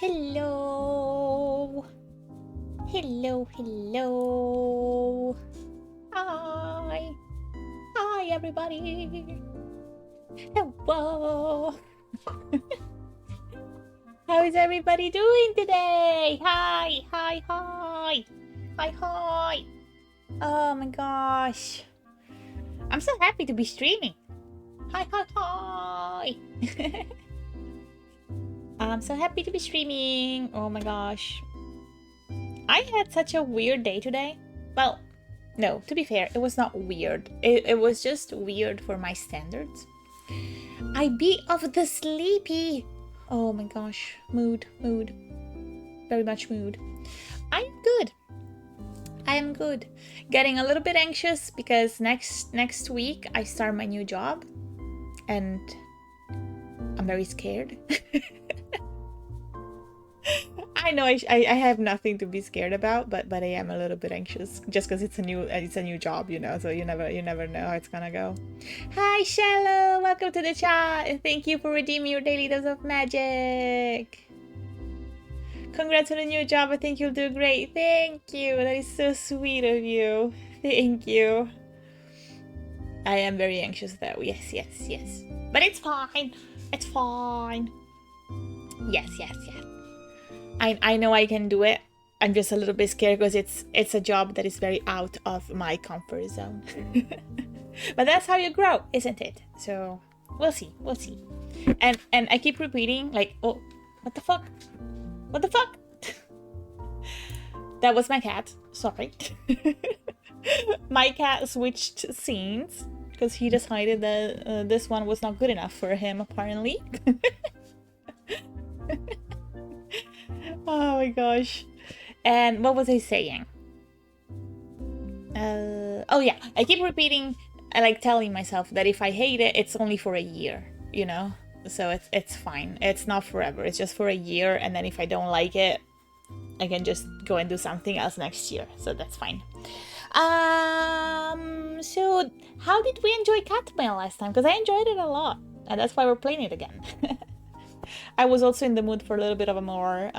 Hello. Hello. Hi. Hi, everybody. Hello. How is everybody doing today? Hi. Hi. Oh my gosh. I'm so happy to be streaming. Hi. I'm so happy to be streaming. Oh my gosh. I had such a weird day today. Well, no, to be fair, it was not weird. It was just weird for my standards. I be of the sleepy. Oh my gosh. Mood. Very much mood. I am good. Getting a little bit anxious because next week I start my new job. And I'm very scared. I know I have nothing to be scared about, but I am a little bit anxious just because it's a new job, you know. So you never know how it's gonna go. Hi, Shallow, welcome to the chat, and thank you for redeeming your daily dose of magic. Congrats on the new job. I think you'll do great. Thank you. That is so sweet of you. Thank you. I am very anxious though. Yes. But it's fine. It's fine. Yes. I know I can do it. I'm just a little bit scared because it's a job that is very out of my comfort zone. But that's how you grow, isn't it? So we'll see. And I keep repeating like, oh, what the fuck? That was my cat. Sorry. My cat switched scenes because he decided that this one was not good enough for him, apparently. Oh my gosh. And what was I saying? Oh yeah, I keep repeating, I like telling myself that if I hate it, it's only for a year, you know? So it's fine. It's not forever. It's just for a year, and then if I don't like it, I can just go and do something else next year. So that's fine. So how did we enjoy Cat Mail last time? Because I enjoyed it a lot, and that's why we're playing it again. I was also in the mood for a little bit of a more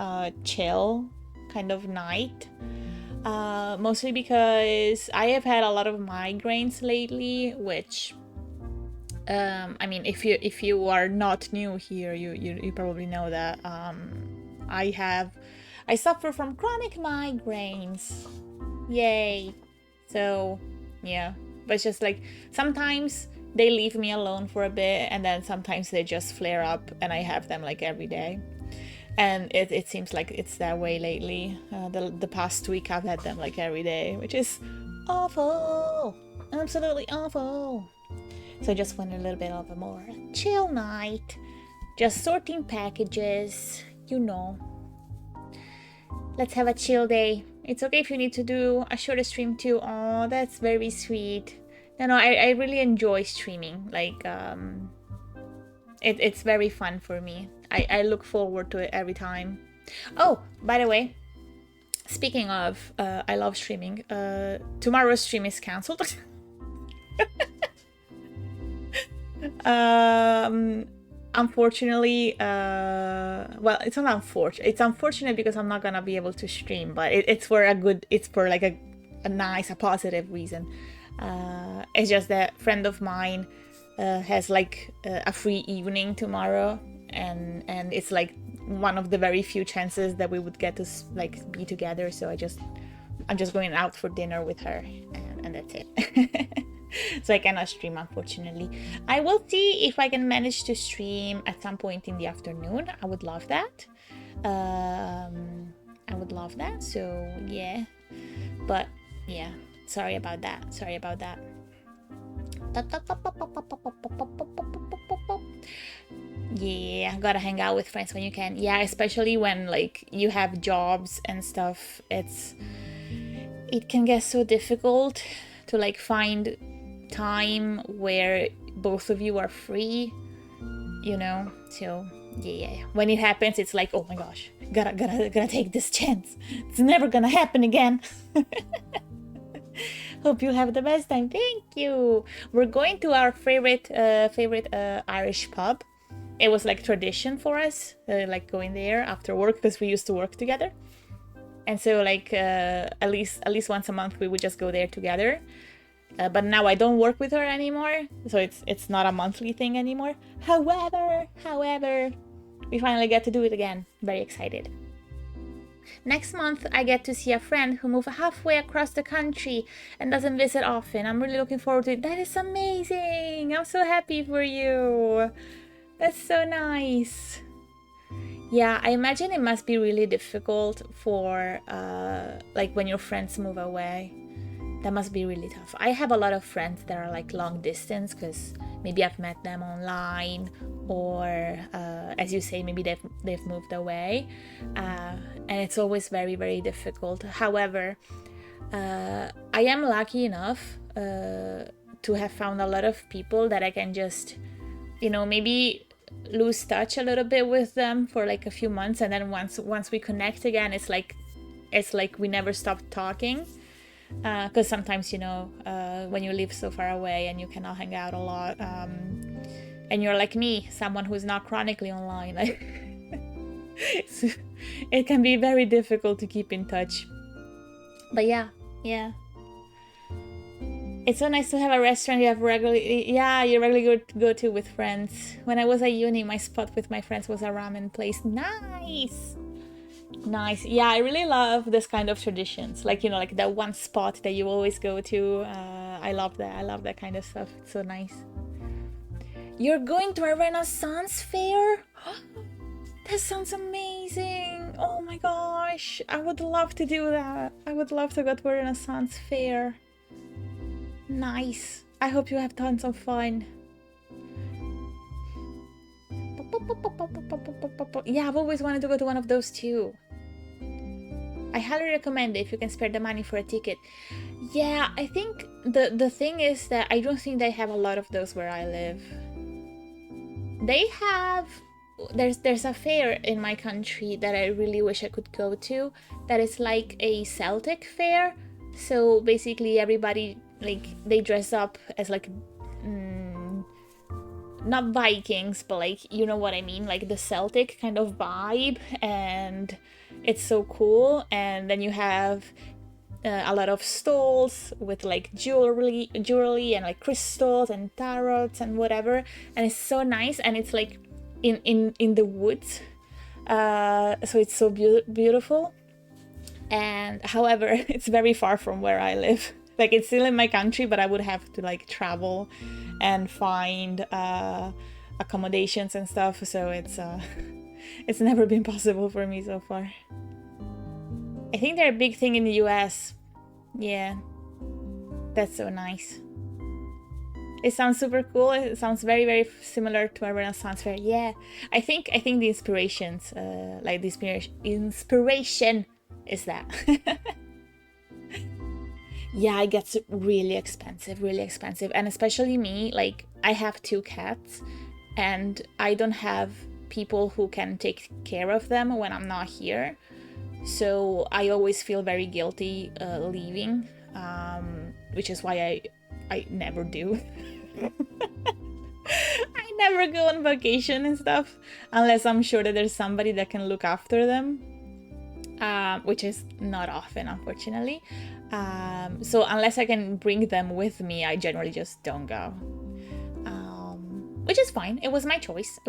chill kind of night. Mostly because I have had a lot of migraines lately, which I mean, if you are not new here, you probably know that I suffer from chronic migraines. Yay. So yeah, but it's just like sometimes they leave me alone for a bit, and then sometimes they just flare up and I have them like every day. And it seems like it's that way lately. The past week I've had them like every day, which is awful. Absolutely awful. So I just want a little bit of a more chill night. Just sorting packages, you know. Let's have a chill day. It's okay if you need to do a shorter stream too. Oh, that's very sweet. No, I really enjoy streaming. Like, it's very fun for me. I look forward to it every time. Oh, by the way, speaking of, I love streaming. Tomorrow's stream is cancelled. Unfortunately, well, it's not unfortunate. It's unfortunate because I'm not gonna be able to stream, but it's for like a nice, a positive reason. It's just that a friend of mine has like a free evening tomorrow, and it's like one of the very few chances that we would get to like be together. So I'm just going out for dinner with her, and that's it. So I cannot stream, unfortunately. I will see if I can manage to stream at some point in the afternoon. I would love that. So yeah, but yeah, sorry about that. Yeah, gotta hang out with friends when you can. Yeah, especially when like you have jobs and stuff. It can get so difficult to like find time where both of you are free, you know. So yeah, when it happens, it's like, oh my gosh, gotta take this chance. It's never gonna happen again. Hope you have the best time. Thank you. We're going to our favorite Irish pub. it was like tradition for us, like going there after work, because we used to work together. And so like at least once a month we would just go there together. But now I don't work with her anymore, so it's not a monthly thing anymore. However, we finally get to do it again. Very excited. Next month, I get to see a friend who moved halfway across the country and doesn't visit often. I'm really looking forward to it. That is amazing. I'm so happy for you. That's so nice. Yeah, I imagine it must be really difficult for like when your friends move away. That must be really tough. I have a lot of friends that are like long distance because maybe I've met them online, or as you say, maybe they've moved away, and it's always very, very difficult. However, I am lucky enough to have found a lot of people that I can just, maybe lose touch a little bit with them for like a few months, and then once we connect again, it's like we never stopped talking. Because sometimes, when you live so far away and you cannot hang out a lot, and you're like me, someone who's not chronically online, like it can be very difficult to keep in touch. But yeah. It's so nice to have a restaurant you regularly go to with friends. When I was at uni, my spot with my friends was a ramen place. Nice. Yeah, I really love this kind of traditions. Like, like that one spot that you always go to. I love that kind of stuff. It's so nice. You're going to a Renaissance fair? That sounds amazing. Oh my gosh. I would love to do that. I would love to go to a Renaissance fair. Nice. I hope you have tons of fun. Yeah, I've always wanted to go to one of those too. I highly recommend it if you can spare the money for a ticket. Yeah, I think the thing is that I don't think they have a lot of those where I live. They have... There's a fair in my country that I really wish I could go to, that is like a Celtic fair. So basically everybody, like, they dress up as like... not Vikings, but like, you know what I mean, like the Celtic kind of vibe, and it's so cool. And then you have a lot of stalls with like jewelry and like crystals and tarots and whatever, and it's so nice, and it's like in the woods, so it's so beautiful. And however, it's very far from where I live. Like, it's still in my country, but I would have to like travel and find accommodations and stuff, so it's never been possible for me so far. I think they're a big thing in the US. Yeah, that's so nice. It sounds super cool. It sounds very, very similar to a Renaissance fair. Yeah, I think the inspirations, like the inspiration is that. Yeah, it gets really expensive, and especially me, like, I have 2 cats, and I don't have people who can take care of them when I'm not here, so I always feel very guilty leaving, which is why I never do. I never go on vacation and stuff unless I'm sure that there's somebody that can look after them, which is not often, unfortunately. So unless I can bring them with me, I generally just don't go, which is fine. It was my choice.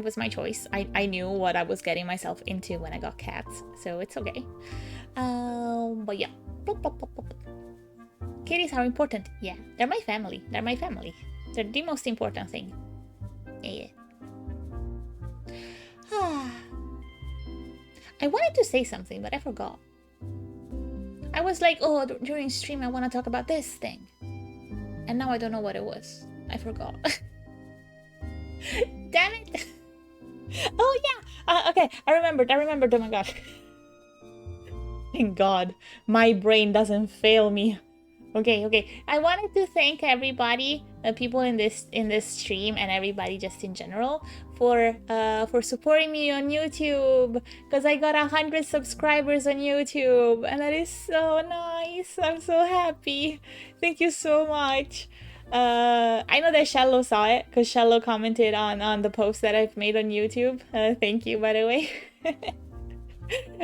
I knew what I was getting myself into when I got cats, so it's okay. But yeah, kitties are important. Yeah, they're my family. They're the most important thing. Yeah. I wanted to say something, but I forgot. I was like, oh, during stream I want to talk about this thing. And now I don't know what it was. I forgot. Damn it. Oh yeah. Okay, I remembered. Oh my god. Thank God. My brain doesn't fail me. Okay. I wanted to thank everybody, people in this stream, and everybody just in general, for supporting me on YouTube, because I got 100 subscribers on YouTube, and that is so nice. I'm so happy. Thank you so much. I know that Shallow saw it because Shallow commented on the post that I've made on YouTube. Thank you, by the way.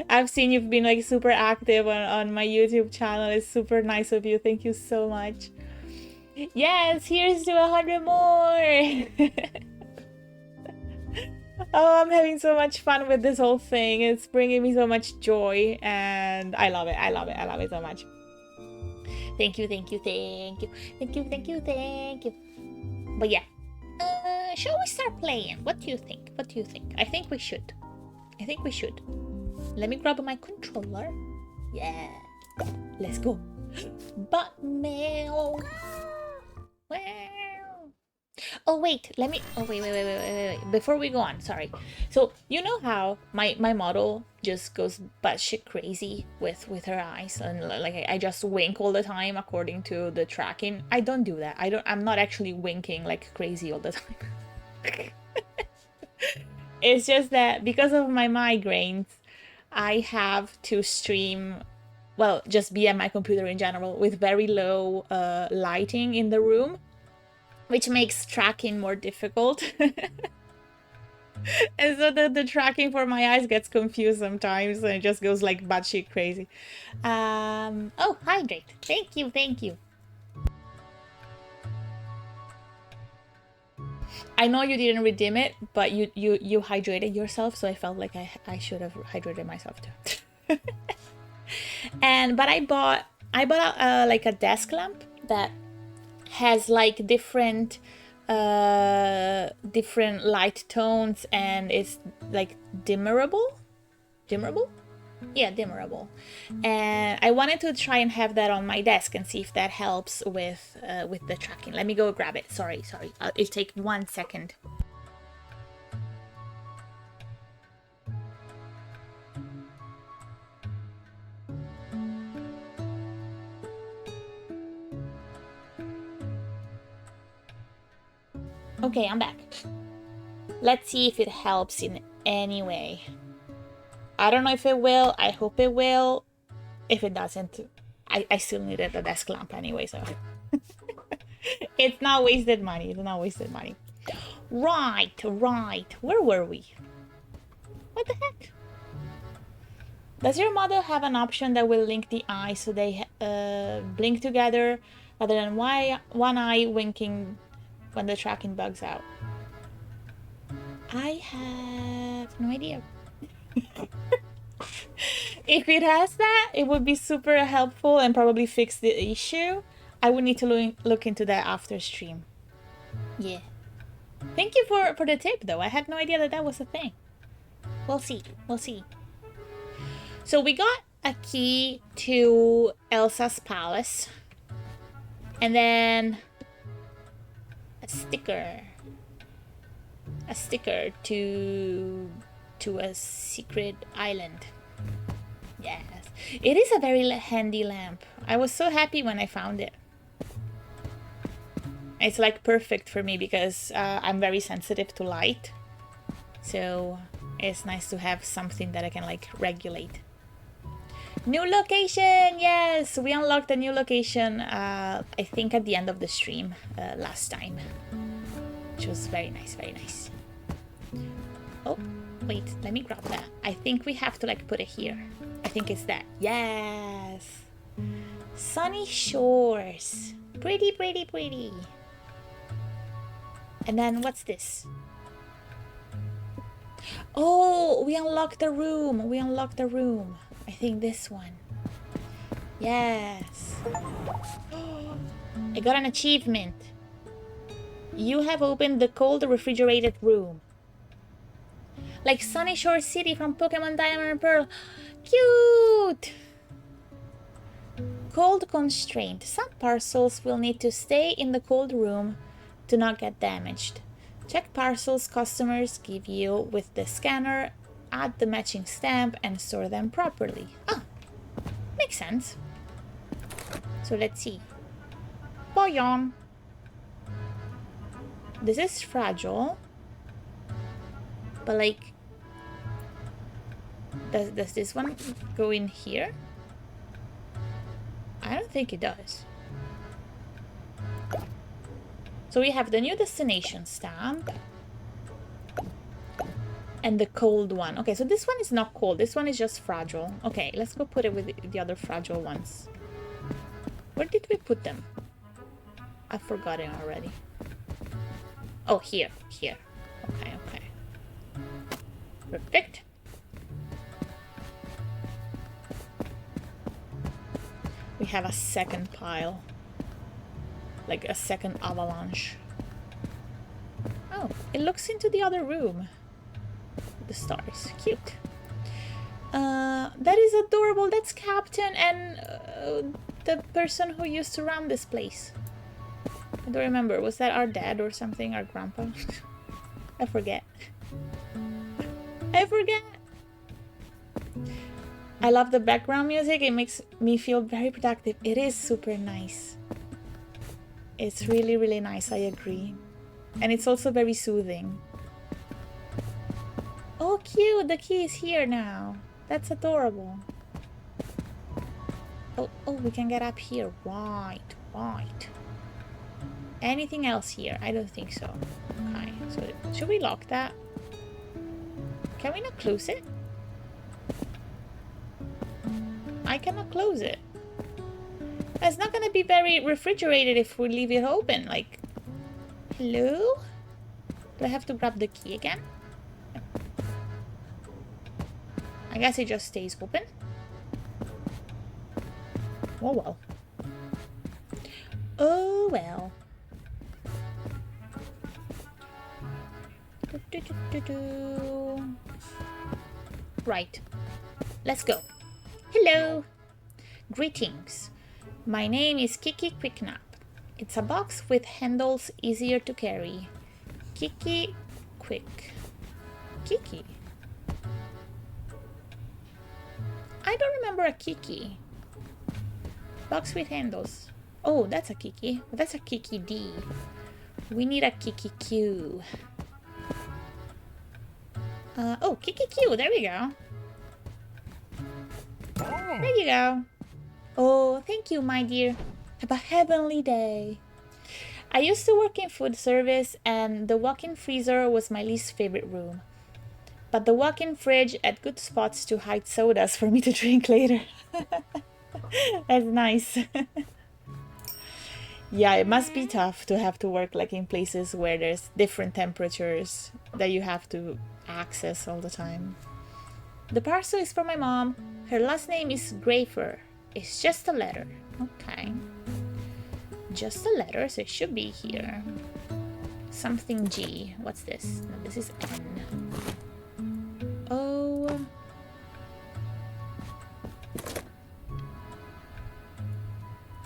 I've seen you've been like super active on my YouTube channel. It's super nice of you. Thank you so much. Yes, here's to 100 more. Oh, I'm having so much fun with this whole thing. It's bringing me so much joy and I love it. I love it. I love it so much. Thank you, thank you, thank you. Thank you, thank you, thank you. But yeah. Shall we start playing? What do you think? What do you think? I think we should. I think we should. Let me grab my controller. Yeah. Let's go. But mail. Wow. Oh wait, let me. Oh wait. Before we go on, sorry. So you know how my model just goes batshit crazy with her eyes and like I just wink all the time according to the tracking. I don't do that. I'm not actually winking like crazy all the time. It's just that because of my migraines, I have to stream. Well, just be at my computer in general with very low lighting in the room, which makes tracking more difficult. And so the tracking for my eyes gets confused sometimes and it just goes like batshit crazy. Oh, hydrate. Thank you, thank you. I know you didn't redeem it, but you hydrated yourself, so I felt like I should have hydrated myself too. But I bought like a desk lamp that has like different light tones and it's like dimmerable. Yeah, dimmerable. And I wanted to try and have that on my desk and see if that helps with the tracking. Let me go grab it. Sorry. It'll take 1 second. Okay, I'm back. Let's see if it helps in any way. I don't know if it will. I hope it will. If it doesn't, I still needed a desk lamp anyway, so it's not wasted money. It's not wasted money. Right. Where were we? What the heck? Does your model have an option that will link the eyes so they blink together rather than one eye winking when the tracking bugs out? I have no idea. If it has that, it would be super helpful and probably fix the issue. I would need to look into that after stream. Yeah. Thank you for the tip, though. I had no idea that was a thing. We'll see. So we got a key to Elsa's palace. And then a sticker. A sticker to a secret island. Yes. It is a very handy lamp. I was so happy when I found it. It's like perfect for me because I'm very sensitive to light. So it's nice to have something that I can like regulate. New location! Yes! We unlocked a new location, I think at the end of the stream last time. Which was very nice. Oh, wait, let me grab that. I think we have to like put it here. I think it's that. Yes! Sunny shores. Pretty. And then what's this? Oh, we unlocked the room. I think this one. Yes. I got an achievement. You have opened the cold refrigerated room. Like Sunny Shore City from Pokemon Diamond and Pearl. Cute! Cold constraint. Some parcels will need to stay in the cold room to not get damaged. Check parcels customers give you with the scanner, add the matching stamp, and store them properly. Ah, makes sense. So let's see. Boyon. This is fragile. But like, does this one go in here? I don't think it does. So we have the new destination stamp. And the cold one. Okay, so this one is not cold. This one is just fragile. Okay, let's go put it with the other fragile ones. Where did we put them? I've forgotten already. Oh, here. Here. Okay, okay. Perfect. We have a second pile. Like a second avalanche. Oh, it looks into the other room. The stars. Cute. That is adorable. That's Captain and the person who used to run this place. I don't remember. Was that our dad or something? Our grandpa? I forget. I forget. I love the background music. It makes me feel very productive. It is super nice. It's really, really nice. I agree. And it's also very soothing. Oh, cute! The key is here now. That's adorable. Oh, we can get up here. Right, right. Anything else here? I don't think so. Okay, so should we lock that? Can we not close it? I cannot close it. It's not gonna be very refrigerated if we leave it open. Like, hello? Do I have to grab the key again? I guess it just stays open. Oh well. Oh well. Right. Let's go. Hello. Greetings. My name is Kiki Quicknap. It's a box with handles easier to carry. Kiki Quick. Kiki. I don't remember a Kiki. Box with handles. Oh, that's a Kiki. That's a Kiki D. We need a Kiki Q. Oh, Kiki Q. There we go. There you go. Oh, thank you, my dear. Have a heavenly day. I used to work in food service, and the walk-in freezer was my least favorite room. But the walk-in fridge had good spots to hide sodas for me to drink later. That's nice. Yeah, it must be tough to have to work like in places where there's different temperatures that you have to access all the time. The parcel is for my mom. Her last name is Grafer. It's just a letter. Okay. Just a letter, so it should be here. Something G. What's this? No, this is N. O.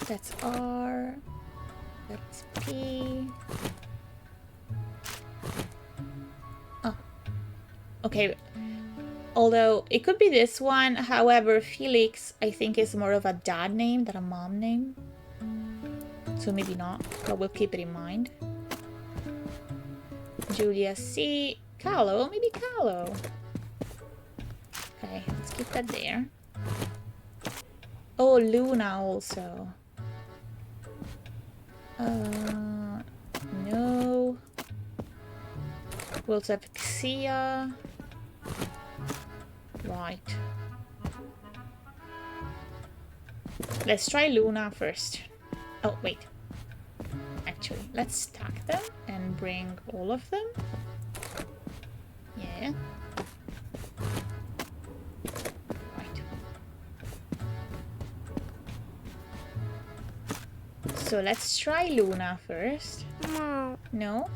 That's R. That's P. Oh. Okay. Although it could be this one. However, Felix, I think, is more of a dad name than a mom name. So maybe not, but we'll keep it in mind. Julia C. Carlo, maybe Carlo. Okay, let's keep that there. Oh, Luna also. No. We also have Xia. Right. Let's try Luna first. Oh, wait. Actually, let's stack them and bring all of them. Yeah. Right. So let's try Luna first. No. No?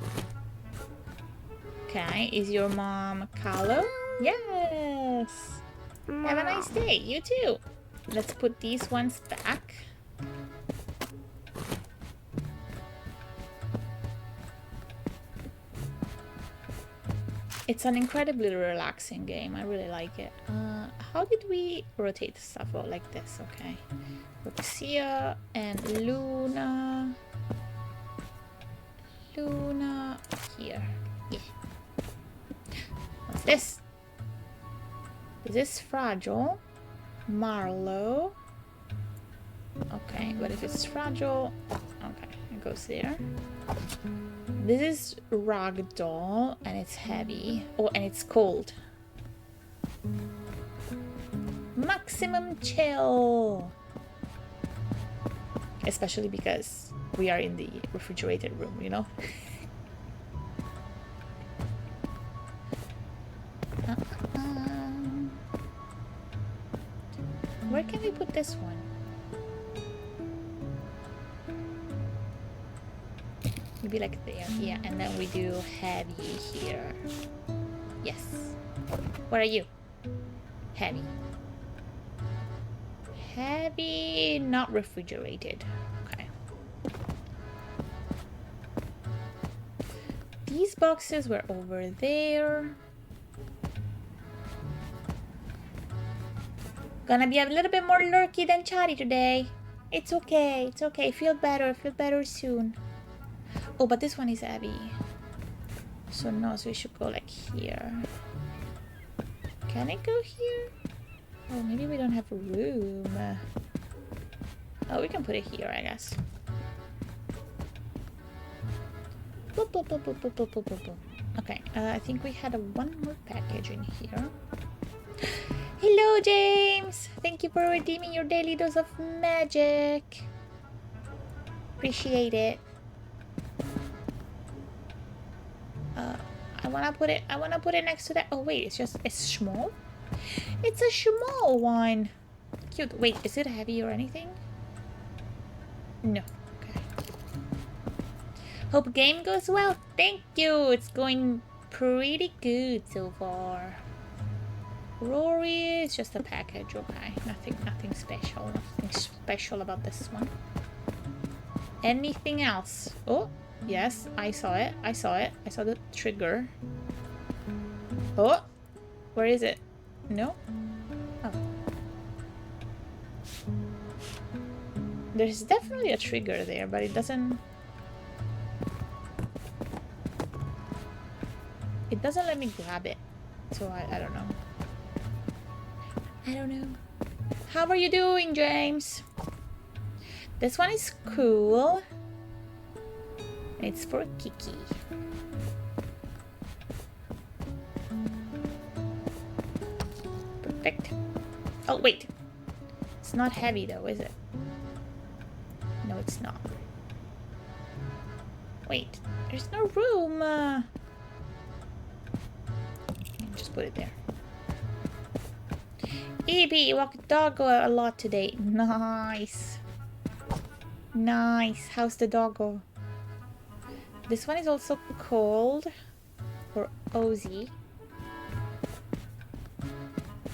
Okay, is your mom Carlo? Yes! Have a nice day, you too! Let's put these ones back. It's an incredibly relaxing game. I really like it. How did we rotate stuff? Oh, like this. Okay. Luxia and Luna. Luna here. Yeah. What's this? Is this fragile? Marlowe. Okay, but if it's fragile, Okay, it goes there. This is ragdoll, and it's heavy. Oh, and it's cold. Maximum chill. Especially because we are in the refrigerated room, you know? Where can we put this one? Maybe like there. Yeah, and then we do heavy here. Yes. What are you? Heavy. Heavy, not refrigerated. Okay. These boxes were over there. Gonna be a little bit more lurky than chatty today. It's okay, it's okay. Feel better soon. Oh, but this one is heavy. So no, so we should go like here. Can it go here? Oh, maybe we don't have room. Oh, we can put it here, I guess. Boop, boop, boop, boop, boop, boop, boop, boop, boop. Okay, I think we had one more package in here. Hello, James! Thank you for redeeming your daily dose of magic. Appreciate it. I wanna put it next to that. Oh wait, it's small? It's a small one. Cute. Wait, is it heavy or anything? No. Okay. Hope game goes well. Thank you. It's going pretty good so far. Rory is just a package. Okay. Nothing special. Nothing special about this one. Anything else? Oh, yes, I saw it. I saw the trigger. Oh, where is it? No? Oh. There's definitely a trigger there, but it doesn't let me grab it. So I don't know. I don't know. How are you doing, James? This one is cool. It's for Kiki. Perfect. Oh, wait. It's not heavy though, is it? No, it's not. Wait, there's no room. Just put it there. Evie, you walk the dog a lot today. Nice. Nice. How's the doggo? This one is also called for Ozzy.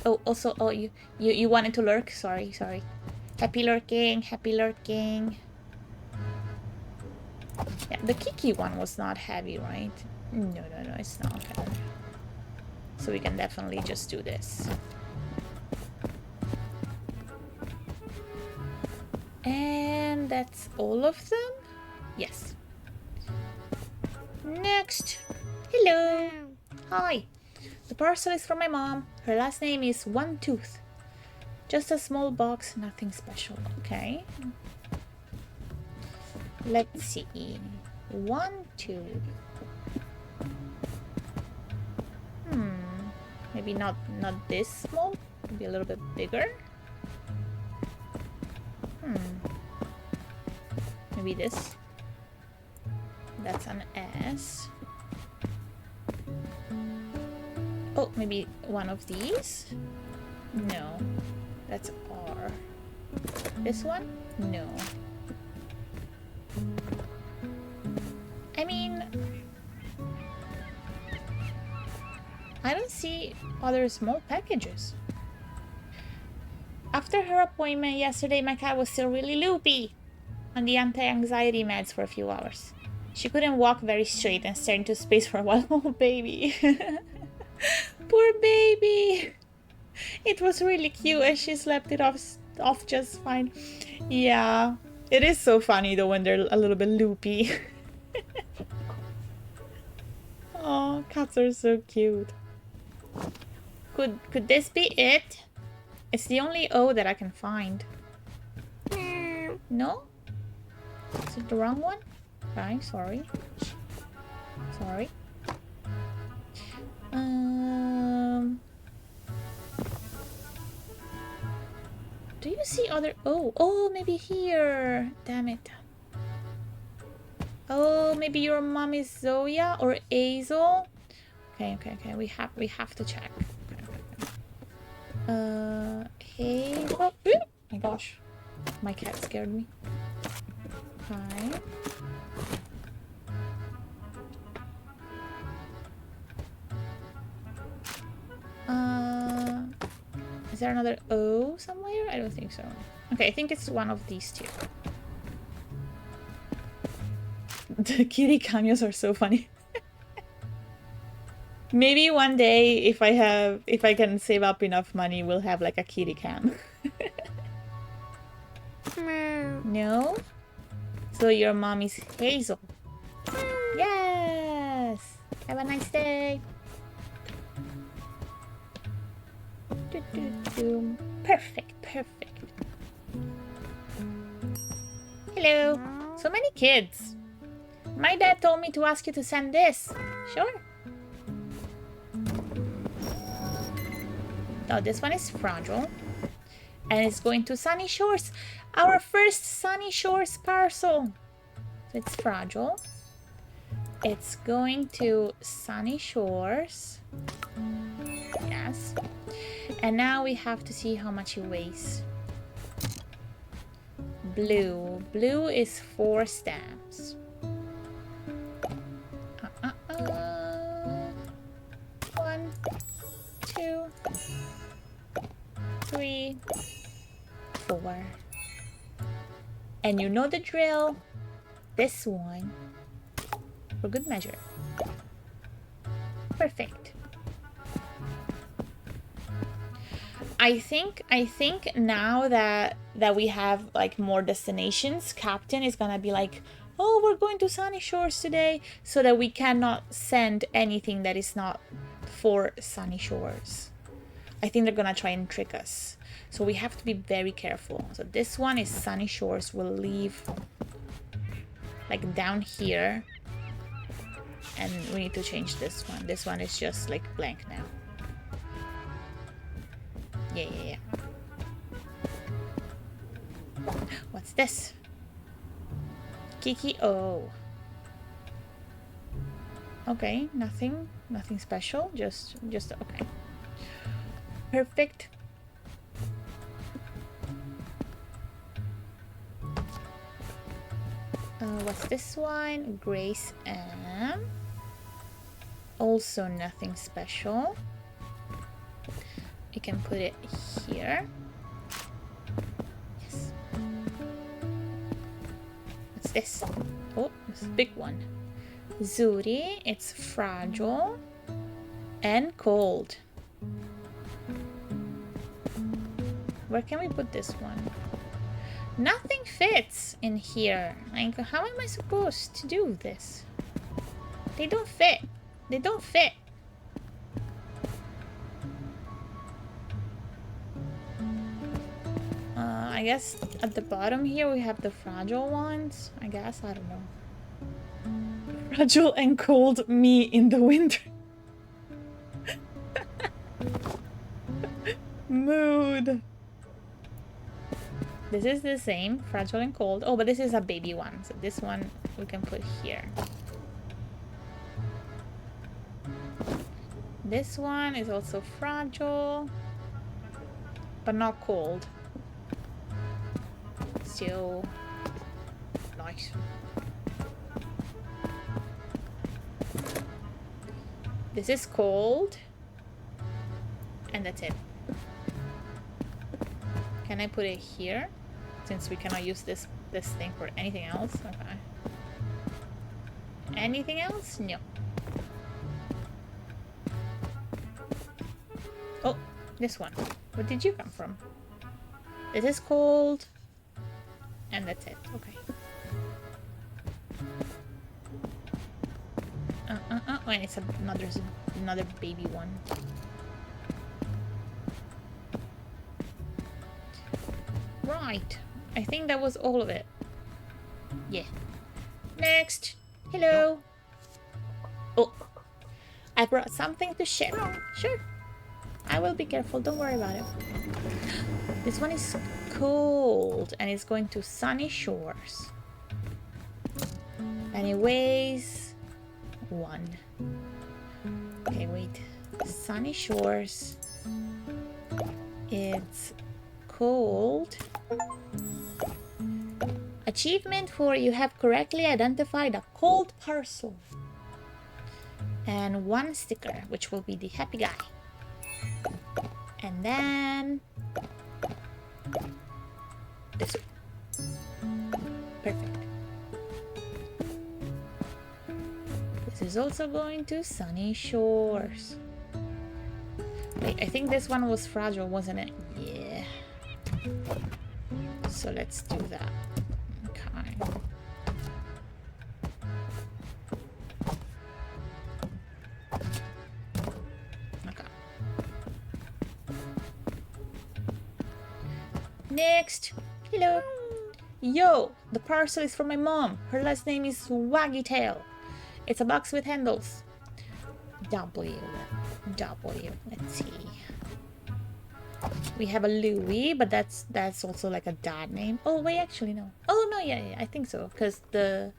Oh, also, oh, you wanted to lurk? Sorry. Happy lurking. Yeah, the Kiki one was not heavy, right? No, it's not heavy. So we can definitely just do this. And that's all of them? Yes. Next. Hello. Hi. The parcel is from my mom. Her last name is One Tooth. Just a small box, nothing special. Okay. Let's see. 1, 2. Maybe not this small. Maybe a little bit bigger. Maybe this. That's an S. Oh, maybe one of these? No. That's R. This one? No. I mean, I don't see other small packages. After her appointment yesterday, my cat was still really loopy on the anti-anxiety meds for a few hours. She couldn't walk very straight and stared into space for a while. Oh, baby. Poor baby. It was really cute and she slept it off just fine. Yeah. It is so funny though when they're a little bit loopy. Oh, cats are so cute. Could this be it? It's the only O that I can find. No? So it the wrong one? Fine, sorry. Sorry. Do you see other... Oh, maybe here. Damn it. Oh, maybe your mom is Zoya or Azel. Okay. We have to check. Hazel. Oh my gosh, my cat scared me. Hi. Is there another O somewhere? I don't think so. Okay, I think it's one of these two. The kitty cameos are so funny. Maybe one day, if I can save up enough money, we'll have like a kitty cam. No? So your mom is Hazel. Yes! Have a nice day. Perfect. Hello. So many kids. My dad told me to ask you to send this. Sure. Oh, this one is fragile. And it's going to Sunny Shores. Our first Sunny Shores parcel. So it's fragile. It's going to Sunny Shores. Yes. And now we have to see how much it weighs. Blue. Blue is 4 stamps. 1, 2, 3, 4. And you know the drill. This one for good measure. Perfect. I think now that we have like more destinations, Captain is gonna be like, oh, we're going to Sunny Shores today, so that we cannot send anything that is not for Sunny Shores. I think they're gonna try and trick us. So we have to be very careful. So this one is Sunny Shores. We'll leave like down here. And we need to change this one. This one is just like blank now. Yeah. What's this? Kiki O. Okay, nothing special. Just okay. Perfect. What's this one? Grace M. Also nothing special. You can put it here. Yes. What's this? Oh, it's a big one. Zuri, it's fragile and cold. Where can we put this one? Nothing fits in here. Like, how am I supposed to do this? They don't fit. They don't fit. I guess at the bottom here we have the fragile ones. I guess, I don't know. Fragile and cold me in the winter. Mood. This is the same, fragile and cold. Oh, but this is a baby one. So this one we can put here. This one is also fragile, but not cold. Still nice. This is cold, and that's it. Can I put it here? Since we cannot use this thing for anything else. Okay. Anything else? No. Oh, this one. Where did you come from? This is cold. And that's it. Okay. And it's another baby one. Right. I think that was all of it. Yeah. Next. Hello. Oh, I brought something to share. Sure. I will be careful. Don't worry about it. This one is cold and it's going to sunny shores. And it weighs 1. Okay, wait. Sunny shores. It's cold. Achievement for you have correctly identified a cold parcel. And 1 sticker, which will be the happy guy. And then this one. Perfect. This is also going to sunny shores. Wait, I think this one was fragile, wasn't it? Yeah. So let's do that. Okay. Okay. Next. Hello. Yo, the parcel is from my mom. Her last name is Waggy Tail. It's a box with handles. W. Let's see. We have a Louis, but that's also like a dad name. Oh wait, actually no. Oh no, yeah, I think so, because the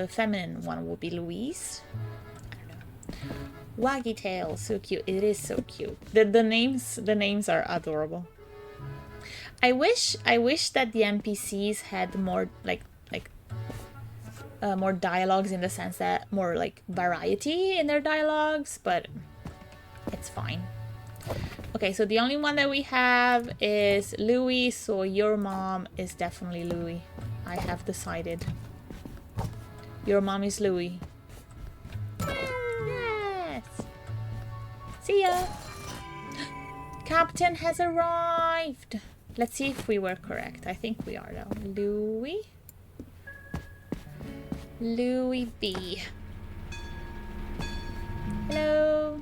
feminine one will be Louise. I don't know. Waggy Tail, so cute. It is so cute. The names are adorable. I wish that the NPCs had more more dialogues, in the sense that more like variety in their dialogues, but it's fine. Okay, so the only one that we have is Louis, so your mom is definitely Louis. I have decided. Your mom is Louis. Yes! See ya! Captain has arrived! Let's see if we were correct. I think we are though. Louis B. Hello.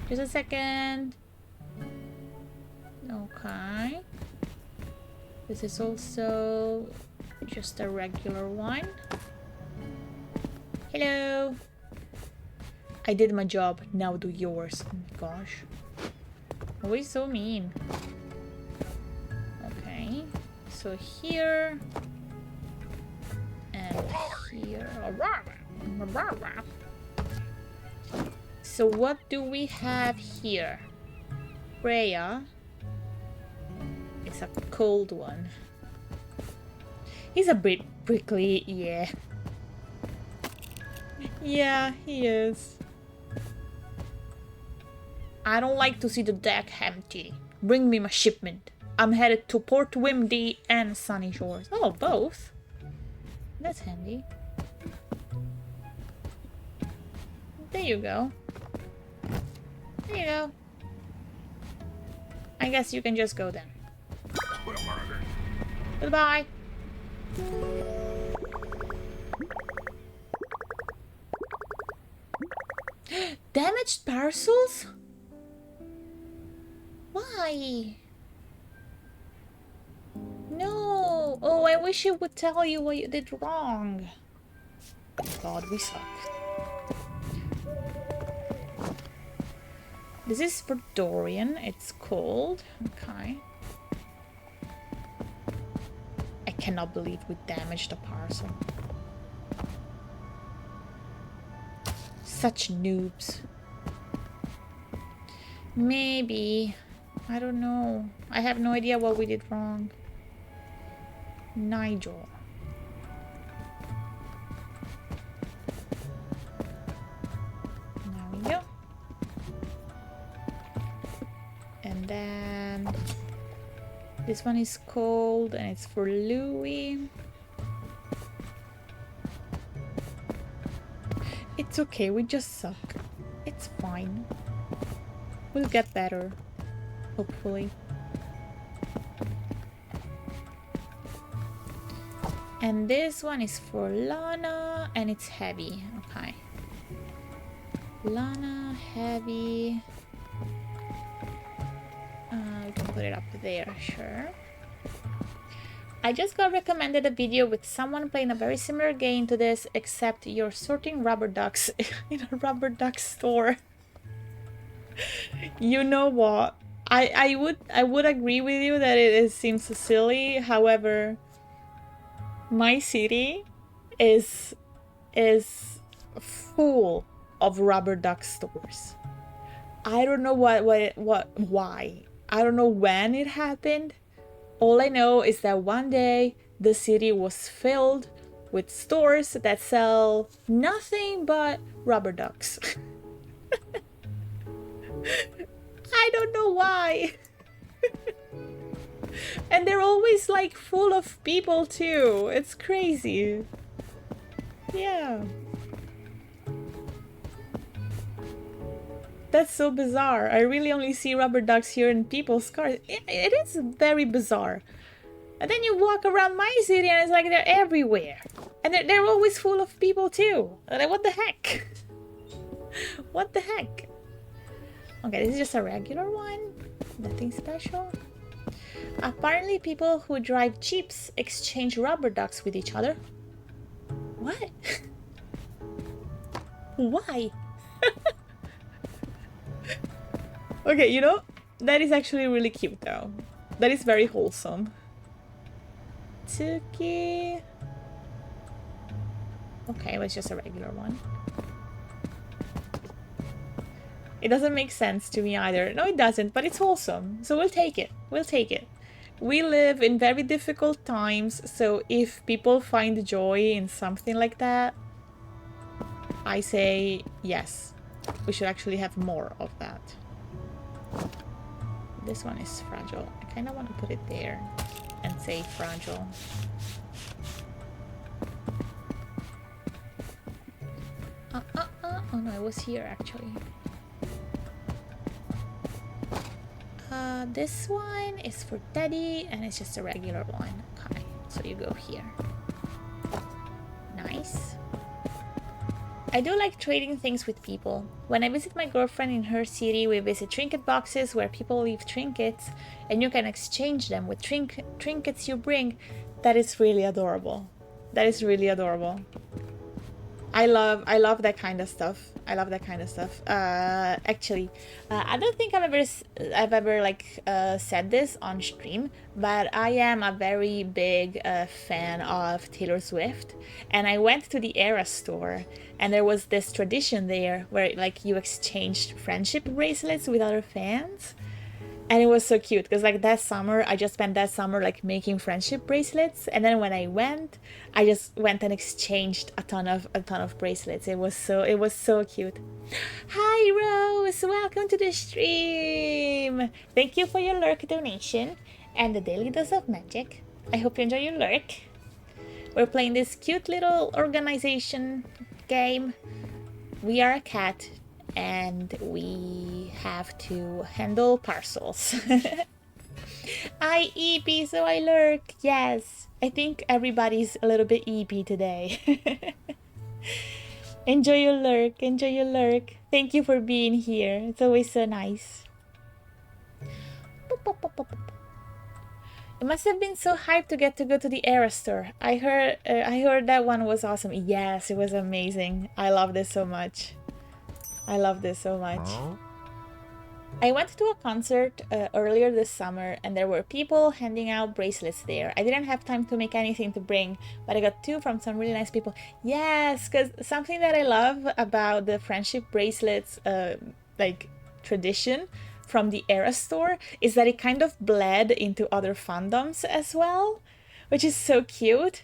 Just a second. Okay. This is also just a regular one. Hello. I did my job. Now do yours. Oh my gosh. Always so mean. Okay. So here. And here. So what do we have here? Freya. It's a cold one. He's a bit prickly, yeah. Yeah, he is. I don't like to see the deck empty. Bring me my shipment. I'm headed to Port Wimdy and Sunny Shores. Oh, both? That's handy. There you go. There you go. I guess you can just go then. Goodbye. Damaged parcels? Why? No. Oh, I wish it would tell you what you did wrong. God, we suck. This is for Dorian. It's cold. Okay. I cannot believe we damaged a parcel. Such noobs. Maybe. I don't know. I have no idea what we did wrong. Nigel. There we go. And then this one is cold and it's for Louis. It's okay, we just suck. It's fine. We'll get better. Hopefully. And this one is for Lana and it's heavy. Okay. Lana, heavy. We can put it up there, sure. I just got recommended a video with someone playing a very similar game to this, except you're sorting rubber ducks in a rubber duck store. You know what? I would agree with you that it seems silly. However, my city is full of rubber duck stores. I don't know why. I don't know when it happened. All I know is that one day the city was filled with stores that sell nothing but rubber ducks. I don't know why. And they're always like full of people too. It's crazy. Yeah. That's so bizarre. I really only see rubber ducks here in people's cars. It is very bizarre. And then you walk around my city and it's like they're everywhere. And they're always full of people too. Like, what the heck? What the heck? Okay, this is just a regular one. Nothing special. Apparently people who drive jeeps exchange rubber ducks with each other. What? Why? Okay, you know, that is actually really cute though. That is very wholesome. Tuki. Okay, it was just a regular one. It doesn't make sense to me either. No, it doesn't, but it's wholesome. So we'll take it. We'll take it. We live in very difficult times, so if people find joy in something like that, I say yes. We should actually have more of that. This one is fragile. I kind of want to put it there and say fragile. Oh no, it was here actually. This one is for Teddy and it's just a regular one. Okay, so you go here. Nice. I do like trading things with people. When I visit my girlfriend in her city, we visit trinket boxes where people leave trinkets and you can exchange them with trinkets you bring. That is really adorable. That is really adorable. I love that kind of stuff. I love that kind of stuff. Actually, I don't think I've ever like said this on stream, but I am a very big fan of Taylor Swift, and I went to the Era store, and there was this tradition there where like you exchanged friendship bracelets with other fans. And it was so cute because like that summer, I just spent that summer like making friendship bracelets. And then when I just went and exchanged a ton of bracelets. It was so cute. Hi Rose, welcome to the stream. Thank you for your lurk donation and the daily dose of magic. I hope you enjoy your lurk. We're playing this cute little organization game. We are a cat. And we have to handle parcels. I EP, so I lurk. Yes, I think everybody's a little bit EP today. Enjoy your lurk. Enjoy your lurk. Thank you for being here. It's always so nice. It must have been so hyped to get to go to the Era store. I heard that one was awesome. Yes, it was amazing. I love this so much. I love this so much. I went to a concert earlier this summer and there were people handing out bracelets there. I didn't have time to make anything to bring, but I got two from some really nice people. Yes, because something that I love about the friendship bracelets like tradition from the Era store is that it kind of bled into other fandoms as well, which is so cute.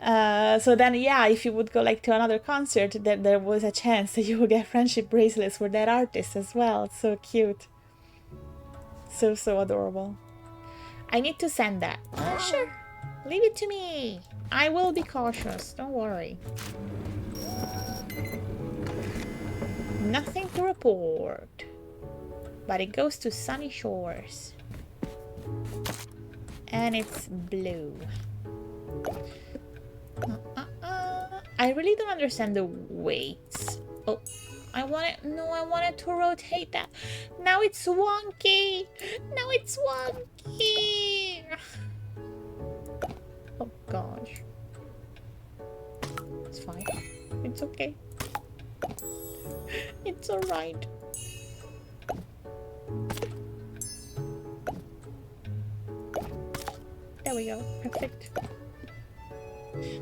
So then, yeah, if you would go like to another concert, that there was a chance that you would get friendship bracelets for that artist as well. It's so cute. So adorable. I need to send that. Sure. Leave it to me. I will be cautious. Don't worry. Nothing to report. But it goes to Sunny Shores. And it's blue. I really don't understand the weights. Oh, I wanted to rotate that. Now it's wonky. Now it's wonky. gosh. It's fine. It's okay. It's alright. There we go. Perfect.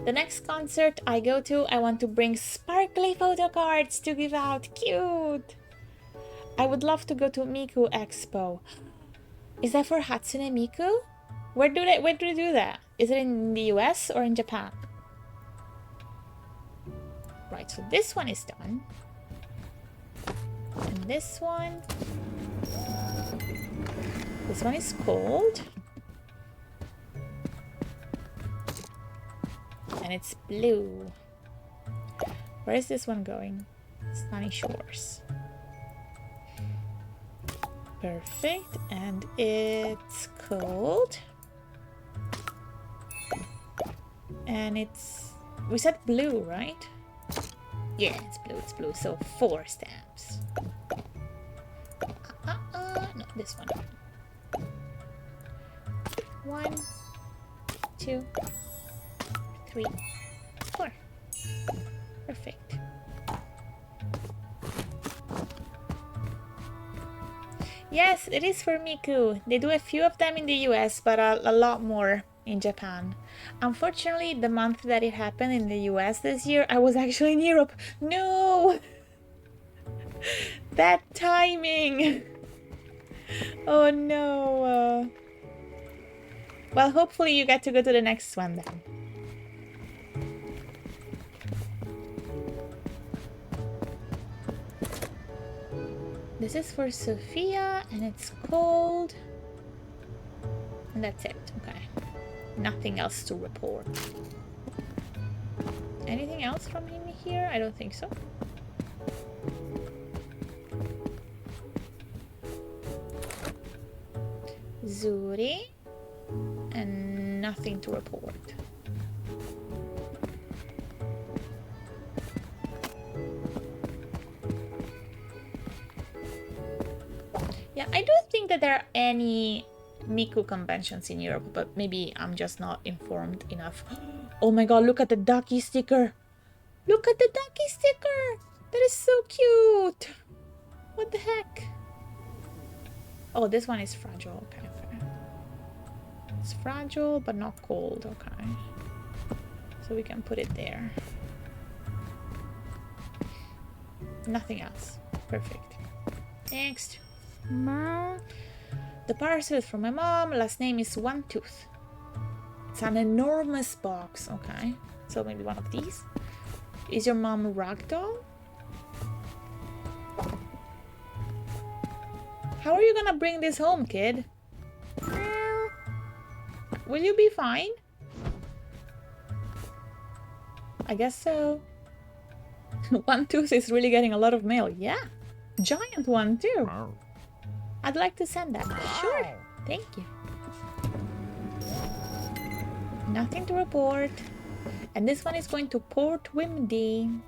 The next concert I go to, I want to bring sparkly photo cards to give out. Cute! I would love to go to Miku Expo. Is that for Hatsune Miku? Where do they do that? Is it in the US or in Japan? Right, so this one is done. And this one is cold. And it's blue. Where is this one going? Sunny Shores. Perfect. And it's cold. And it's... we said blue, right? Yeah, it's blue. So 4 stamps. No, this one. 1, 2, 3, 4. Perfect. Yes, it is for Miku. They do a few of them in the US, but a lot more in Japan. Unfortunately, the month that it happened in the US this year, I was actually in Europe. No! That timing! Oh no! Well, hopefully you get to go to the next one then. This is for Sophia, and it's cold. And that's it. Okay. Nothing else to report. Anything else from him here? I don't think so. Zuri. And nothing to report. Yeah, I don't think that there are any Miku conventions in Europe, but maybe I'm just not informed enough. Oh my god, look at the ducky sticker! Look at the ducky sticker! That is so cute! What the heck? Oh, this one is fragile. Okay, fair. It's fragile, but not cold. Okay. So we can put it there. Nothing else. Perfect. Next. Mom. The parcel is from my mom. Last name is One Tooth. It's an enormous box. Okay. So maybe one of these. Is your mom a ragdoll? How are you gonna bring this home, kid? Will you be fine? I guess so. One Tooth is really getting a lot of mail. Yeah. Giant one too. I'd like to send that. Sure. Thank you. Nothing to report. And this one is going to Port Wimdy.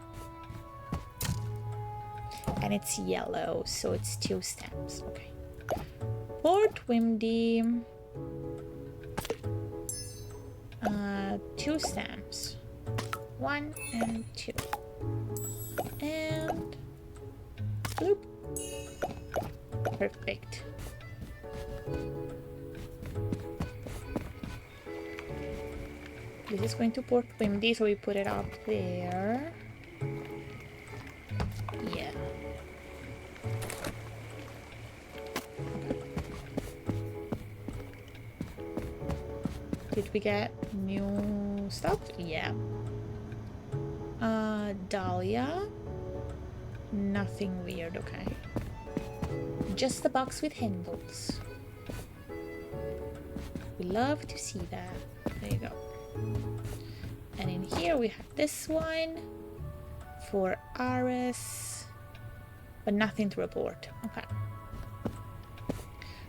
And it's yellow, so it's 2 stamps. Okay. Port Wimdy. 2 stamps. 1 and 2. And bloop. Perfect. This is going to Port Wimdy, so we put it up there. Yeah. Did we get new stuff? Yeah. Dahlia. Nothing weird, okay. Just a box with handles. We love to see that. There you go. And in here we have this one for Aris, but nothing to report. Okay.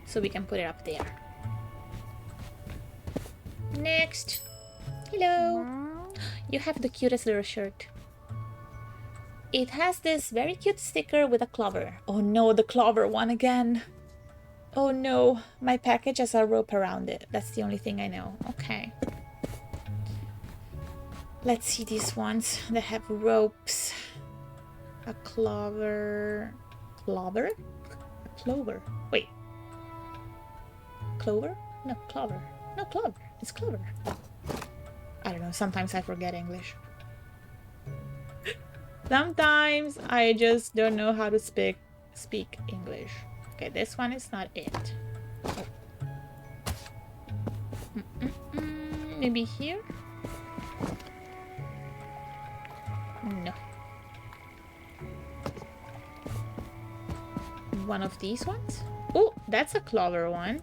So we can put it up there. Next. Hello. You have the cutest little shirt. It has this very cute sticker with a clover. Oh no, the clover one again. Oh no, my package has a rope around it. That's the only thing I know. Okay. Let's see these ones that have ropes. A clover. Clover? A clover. Wait. Clover? No, clover. No, clover. It's clover. I don't know. Sometimes I forget English. Sometimes I just don't know how to speak English. Okay, this one is not it. Oh. Maybe here? No. One of these ones? Oh, that's a clover one.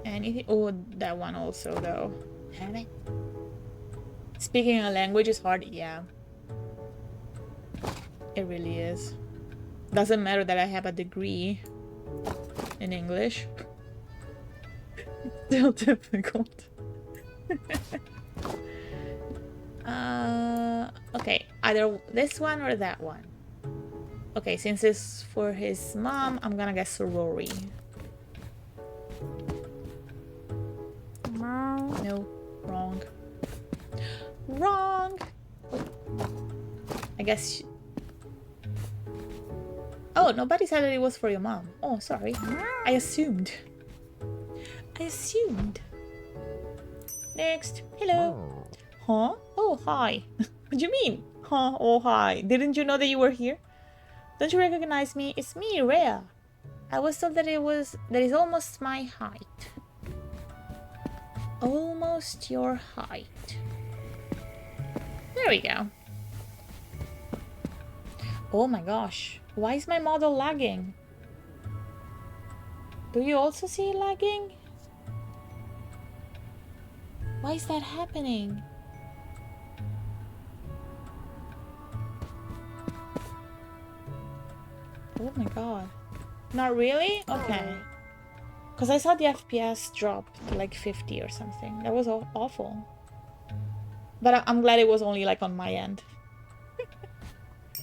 Anything? Oh, that one also, though. Have I? Speaking a language is hard, yeah. It really is. Doesn't matter that I have a degree in English. Still difficult. Okay, either this one or that one. Okay, since it's for his mom, I'm gonna guess Rory. No, wrong. Wrong! I guess... Oh, nobody said that it was for your mom. Oh, sorry. I assumed. Next. Hello. Huh? Oh, hi. What do you mean? Huh? Oh, hi. Didn't you know that you were here? Don't you recognize me? It's me, Rhea. I was told that that is almost my height. Almost your height. There we go. Oh my gosh. Why is my model lagging? Do you also see it lagging? Why is that happening? Oh my god. Not really? Okay. Because I saw the FPS drop to like 50 or something. That was awful. But I'm glad it was only like on my end.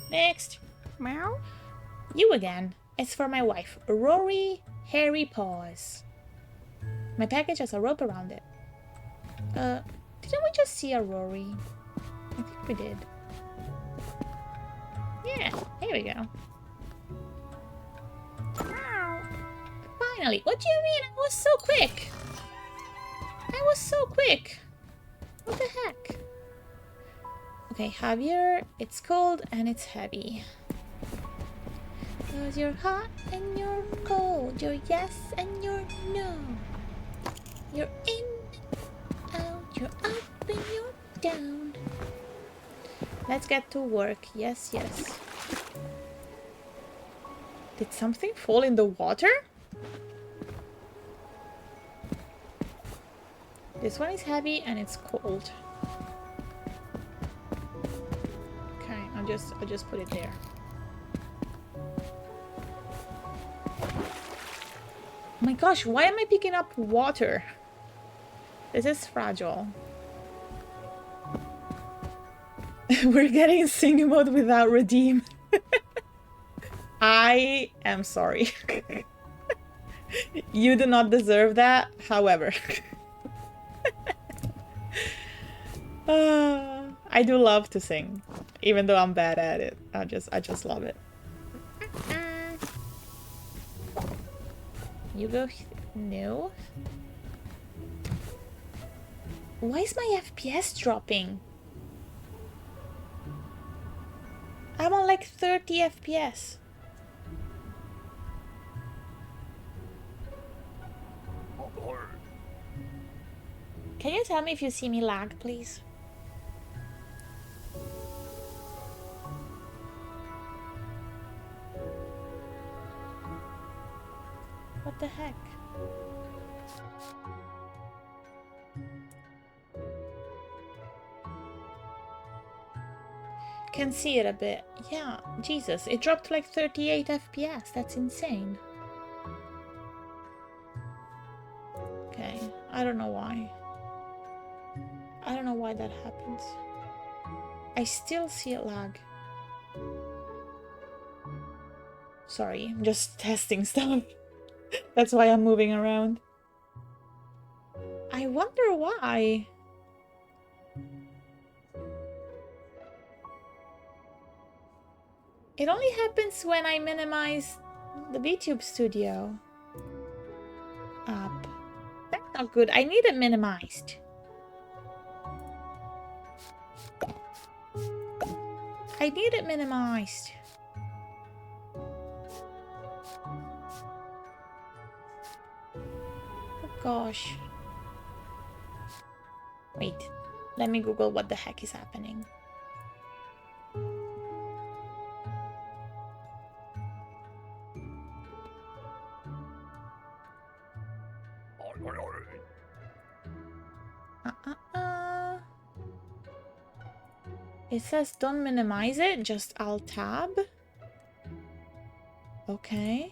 Next. Meow. You again. It's for my wife. Rory Hairy Paws. My package has a rope around it. Didn't we just see a Rory? I think we did. Yeah, here we go. Finally. What do you mean? I was so quick. I was so quick. What the heck? Okay, Javier. It's cold and it's heavy. Cause you're hot and you're cold. You're yes and you're no. You're in and out. You're up and you're down. Let's get to work. Yes, yes. Did something fall in the water? This one is heavy and it's cold. Okay, I'll just put it there. Oh my gosh, why am I picking up water? This is fragile. We're getting sing mode without redeem. I am sorry. You do not deserve that, however. I do love to sing, even though I'm bad at it. I just love it. You go. No. Why is my FPS dropping? I'm on like 30 FPS. Can you tell me if you see me lag, please? What the heck? Can see it a bit. Yeah, Jesus, it dropped to like 38 FPS. That's insane. Okay, I don't know why. I don't know why that happens. I still see it lag. Sorry, I'm just testing stuff. That's why I'm moving around. I wonder why. It only happens when I minimize the VTube Studio app. That's not good. I need it minimized. I need it minimized. Oh gosh. Wait, let me Google what the heck is happening. It says don't minimize it, just Alt Tab. Okay.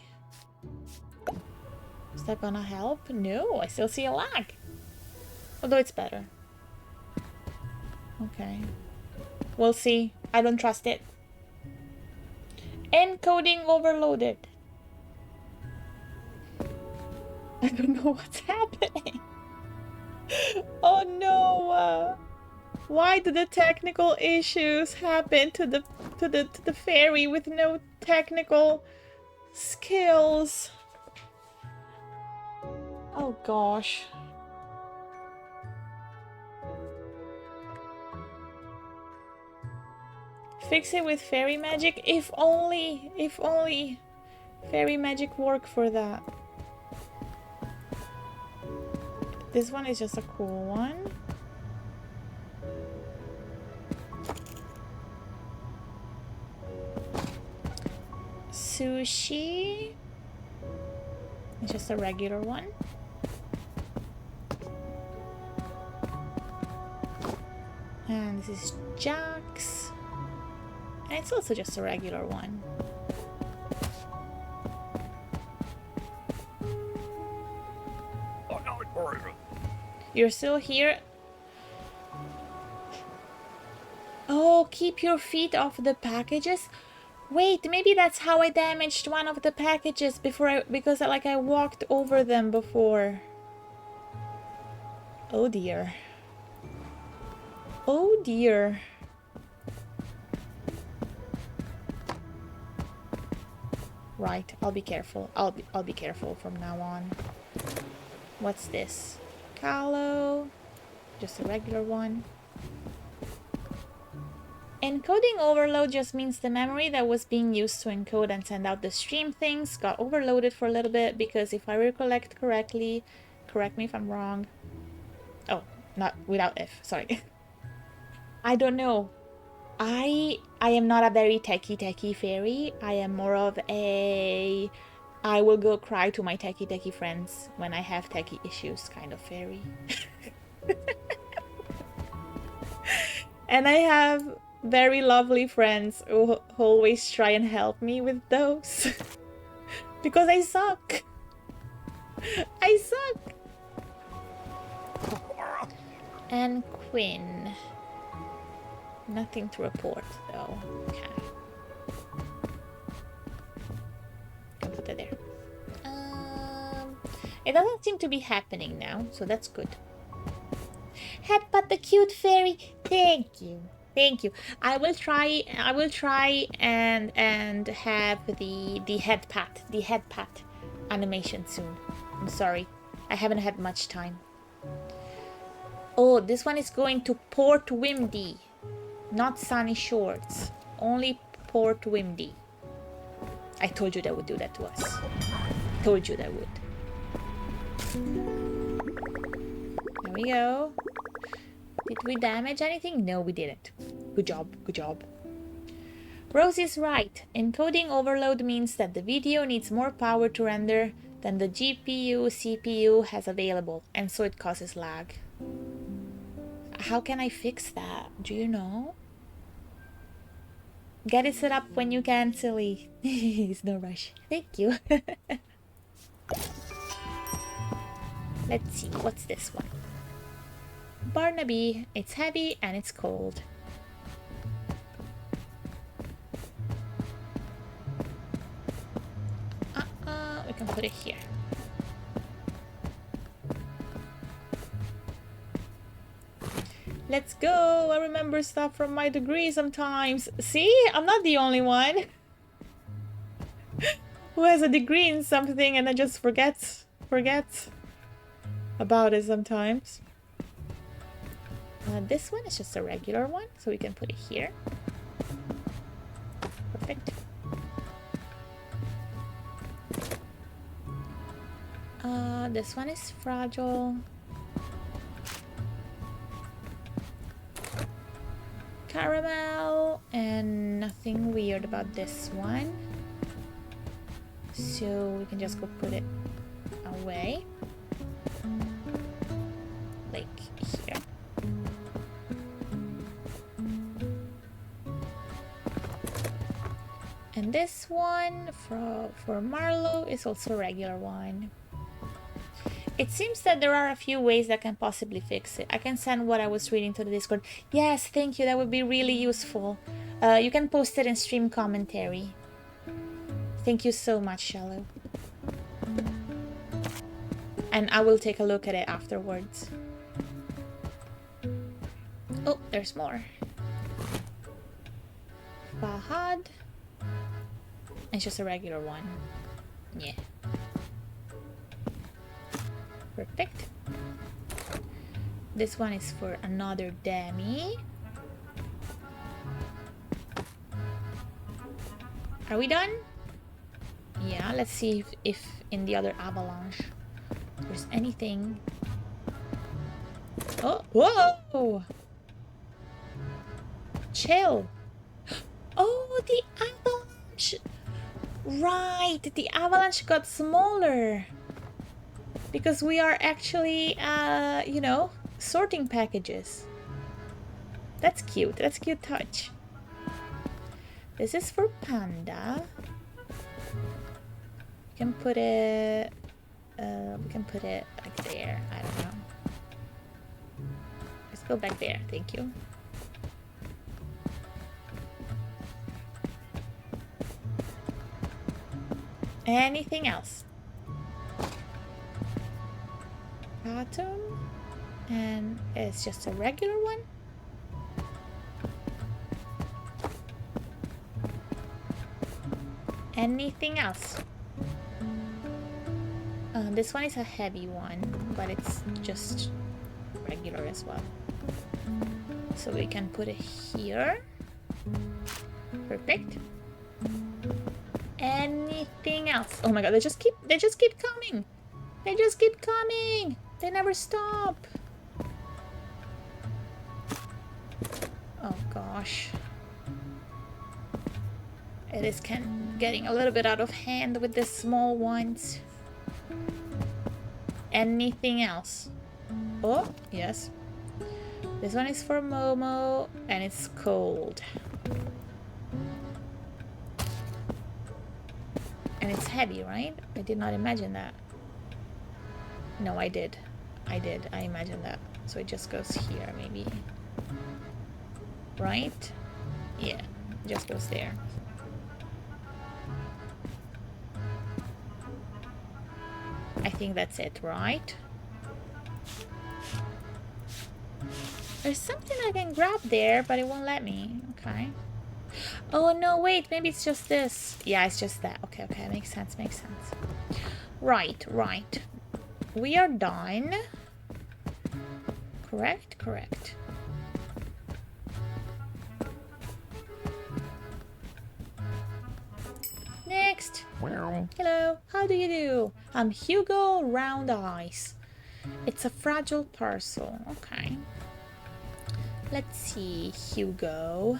Is that gonna help? No, I still see a lag. Although it's better. Okay. We'll see. I don't trust it. Encoding overloaded. I don't know what's happening. Oh no! Why do the technical issues happen to the fairy with no technical skills? Oh gosh. Fix it with fairy magic? If only fairy magic worked for that. This one is just a cool one. Sushi. It's just a regular one. And this is Jax. And it's also just a regular one. You're still here? Oh, keep your feet off the packages? Wait, maybe that's how I damaged one of the packages because I walked over them before. Oh dear. Oh dear. Right, I'll be careful. I'll be careful from now on. What's this? Callow. Just a regular one. Encoding overload just means the memory that was being used to encode and send out the stream things got overloaded for a little bit, because if I recollect correctly, correct me if I'm wrong. Oh, not without F, sorry. I don't know. I am not a very techie fairy. I am more of a I will go cry to my techie friends when I have techie issues kind of fairy. And I have very lovely friends who always try and help me with those. Because I suck. I suck. And Quinn. Nothing to report though. Okay. Can put that there. It doesn't seem to be happening now, so that's good. Headbutt the cute fairy. Thank you. Thank you. I will try and have the head pat animation soon. I'm sorry. I haven't had much time. Oh, this one is going to Port Wimdy. Not Sunny Shores. Only Port Wimdy. I told you that would do that to us. Told you that would. There we go. Did we damage anything? No, we didn't. Good job, good job. Rose is right. Encoding overload means that the video needs more power to render than the GPU, CPU has available, and so it causes lag. How can I fix that? Do you know? Get it set up when you can, silly. It's no rush. Thank you. Let's see, what's this one? Barnaby. It's heavy and it's cold. We can put it here. Let's go! I remember stuff from my degree sometimes. See? I'm not the only one. who has a degree in something and then just forgets about it sometimes. This one is just a regular one, so we can put it here. Perfect. This one is fragile. Caramel, and nothing weird about this one. So we can just go put it away. Like here. And this one for Marlowe is also a regular one. It seems that there are a few ways that can possibly fix it. I can send what I was reading to the Discord. Yes, thank you. That would be really useful. You can post it in stream commentary. Thank you so much, Shallow. And I will take a look at it afterwards. Oh, there's more. Fahad. It's just a regular one. Yeah. Perfect. This one is for another Demi. Are we done? Yeah, let's see if in the other avalanche there's anything. Oh, whoa! Chill. Oh, the avalanche. Right, the avalanche got smaller. Because we are actually, you know, sorting packages. That's cute. That's a cute touch. This is for Panda. We can put it... we can put it like there. I don't know. Let's go back there. Thank you. Anything else? Atom, and it's just a regular one. Anything else? This one is a heavy one, but it's just regular as well. So we can put it here. Perfect. Anything else? Oh my god, they just keep coming. They just keep coming. They never stop. Oh gosh. It is getting a little bit out of hand with the small ones. Anything else? Oh, yes. This one is for Momo, and it's cold. And it's heavy, right? I did not imagine that. No, I did. I imagined that. So it just goes here, maybe. Right? Yeah, it just goes there. I think that's it, right? There's something I can grab there, but it won't let me. Okay. Oh, no, wait. Maybe it's just this. Yeah, it's just that. Okay, okay. Makes sense, makes sense. Right, right. We are done. Correct, correct. Next. Hello, how do you do? I'm Hugo Round Eyes. It's a fragile parcel. Okay. Let's see, Hugo.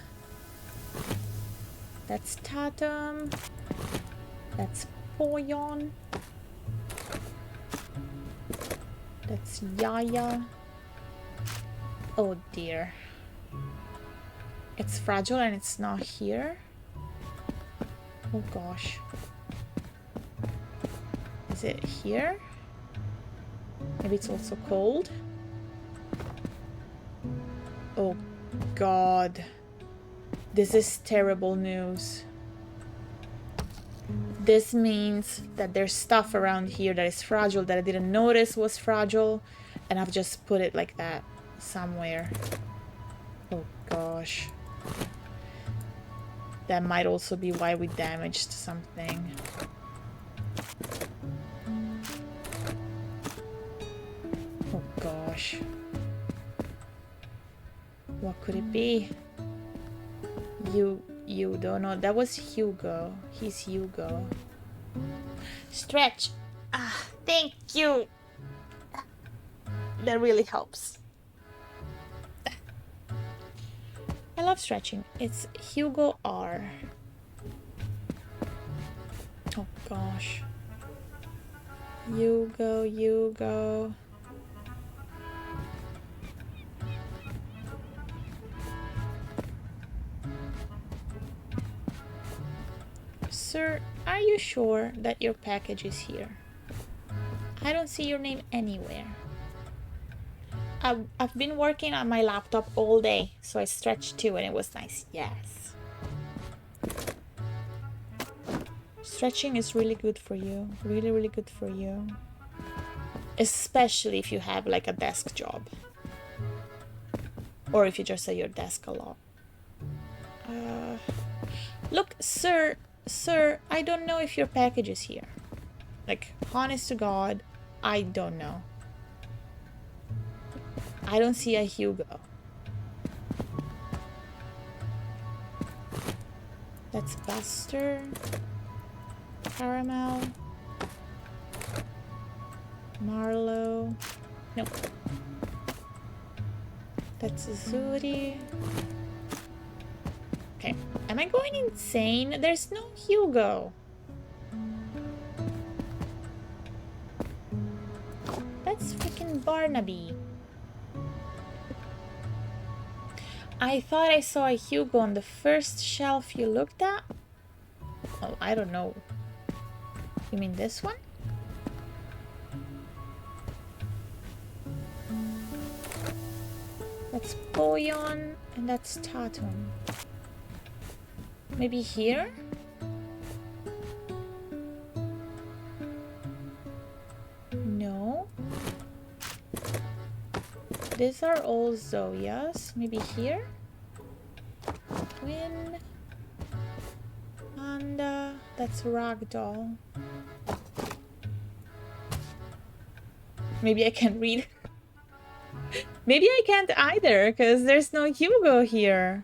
That's Tatum. That's Poyon. That's Yaya. Oh dear. It's fragile and it's not here. Oh gosh. Is it here? Maybe it's also cold. Oh god. This is terrible news. This means that there's stuff around here that is fragile that I didn't notice was fragile, and I've just put it like that somewhere. Oh gosh. That might also be why we damaged something. What could it be? You don't know. That was Hugo. He's Hugo. Stretch. Ah, thank you. That really helps. I love stretching. It's Hugo R. Oh gosh. Hugo. Sir, are you sure that your package is here? I don't see your name anywhere. I've been working on my laptop all day, so I stretched too and it was nice. Yes. Stretching is really good for you. Really, really good for you. Especially if you have like a desk job. Or if you just at your desk a lot. Look, sir, I don't know if your package is here. Like, honest to God, I don't know. I don't see a Hugo. That's Buster. Caramel. Marlowe. Nope. That's Zuri. Okay. Am I going insane? There's no Hugo. That's freaking Barnaby. I thought I saw a Hugo on the first shelf you looked at. Oh, I don't know. You mean this one? That's Boyan and that's Tatum. Maybe here? No. These are all Zoyas. Maybe here? Twin. Panda. That's Ragdoll. Maybe I can read. Maybe I can't either, because there's no Hugo here.